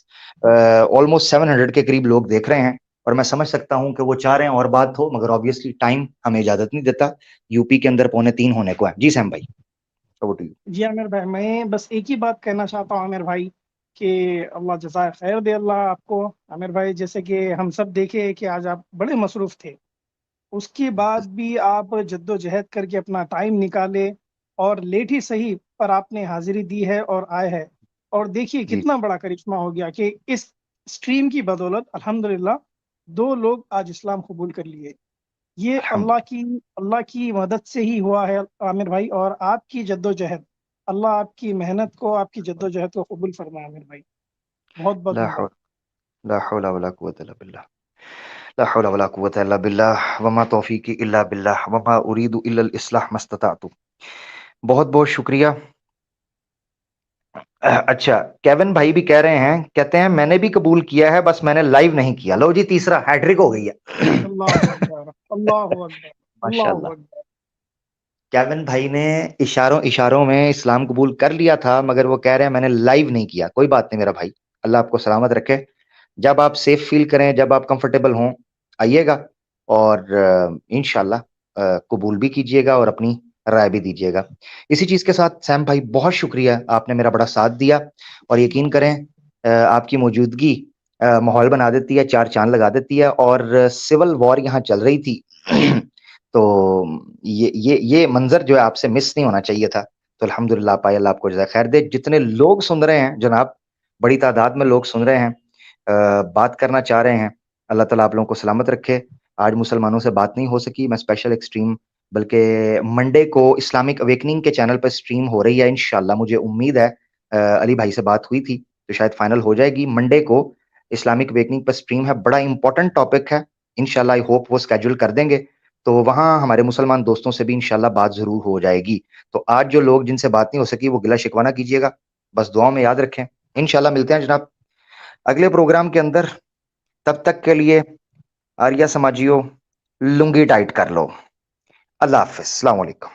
ऑलमोस्ट 700 के करीब लोग देख रहे हैं, और मैं समझ सकता हूं कि वो चाह रहे हैं और बात हो, मगर ऑब्वियसली टाइम हमें इजाजत नहीं देता। यूपी के अंदर 2:45 होने को है। जी सैम भाई, ओवर टू यू। जी आमिर भाई, मैं बस एक ही बात कहना चाहता हूँ आमिर भाई कि अल्लाह जज़ाए खैर दे अल्लाह आपको। आमिर भाई, जैसे कि हम सब देखे कि आज आप बड़े मसरूफ थे, उसके बाद भी आप जद्दोजहद करके अपना टाइम निकाले और लेट ही सही पर आपने हाजिरी दी है और आए हैं। और देखिए जी कितना बड़ा करिश्मा हो गया कि इस स्ट्रीम की बदौलत अल्हम्दुलिल्लाह 2 लोग आज इस्लाम कबूल कर लिए। ये अल्हम्दुलिल्लाह, अल्लाह की मदद से ही हुआ है आमिर भाई, और आपकी जद्दोजहद, अल्लाह आपकी मेहनत को, आपकी जद्दोजहद को कबूल फरमाए आमिर भाई। बहुत बहुत ला धन्यवाद। हौल ला हौला वला कुव्वता इल्ला बिल्लाह, ला हौला वला कुव्वता इल्ला बिल्लाह, वमा तौफीकी इल्ला बिल्लाह, वमा उरीदु इल्लल इस्लाह मस्ततातु। बहुत बहुत शुक्रिया। अच्छा, केविन भाई भी कह रहे हैं, कहते हैं मैंने भी कबूल किया है, बस मैंने लाइव नहीं किया। लो जी, तीसरा हैट्रिक हो गई है। अल्लाहु अकबर, अल्लाहु अकबर, अल्लाहु माशाल्लाह, अकबर। केविन भाई ने इशारों इशारों में इस्लाम कबूल कर लिया था, मगर वो कह रहे हैं मैंने लाइव नहीं किया। कोई बात नहीं मेरा भाई, अल्लाह आपको सलामत रखे। जब आप सेफ फील करें, जब आप कंफर्टेबल हों, आइएगा और इंशाल्लाह कबूल भी कीजिएगा और अपनी राय भी दीजिएगा। इसी चीज के साथ सैम भाई, बहुत शुक्रिया, आपने मेरा बड़ा साथ दिया, और यकीन करें आपकी मौजूदगी माहौल बना देती है, चार चांद लगा देती है। और सिविल वॉर यहाँ चल रही थी तो ये मंजर जो है आपसे मिस नहीं होना चाहिए था। तो अल्हम्दुलिल्लाह पाए, अल्लाह आपको जज़ाए खैर दे। जितने लोग सुन रहे हैं जनाब, बड़ी तादाद में लोग सुन रहे हैं, बात करना चाह रहे हैं, अल्लाह ताला आप लोगों को सलामत रखे। आज मुसलमानों से बात नहीं हो सकी, मैं स्पेशल एक स्ट्रीम, बल्कि मंडे को इस्लामिक अवेकनिंग के चैनल पर स्ट्रीम हो रही है इंशाल्लाह। मुझे उम्मीद है अली भाई से बात हुई थी तो शायद फाइनल हो जाएगी। मंडे को इस्लामिक अवेकनिंग पर स्ट्रीम है, बड़ा इंपॉर्टेंट टॉपिक है। इंशाल्लाह आई होप वो स्केड्यूल कर देंगे, तो वहाँ हमारे मुसलमान दोस्तों से भी इंशाल्लाह बात जरूर हो जाएगी। तो आज जो लोग जिनसे बात नहीं हो सकी वो गिला शिकवा ना कीजिएगा, बस दुआ में याद रखें। इंशाल्लाह मिलते हैं जनाब अगले प्रोग्राम के अंदर। तब तक के लिए आर्या समाजियों, लुंगी टाइट कर लो। अल्लाह हाफिज, अस्सलाम वालेकुम।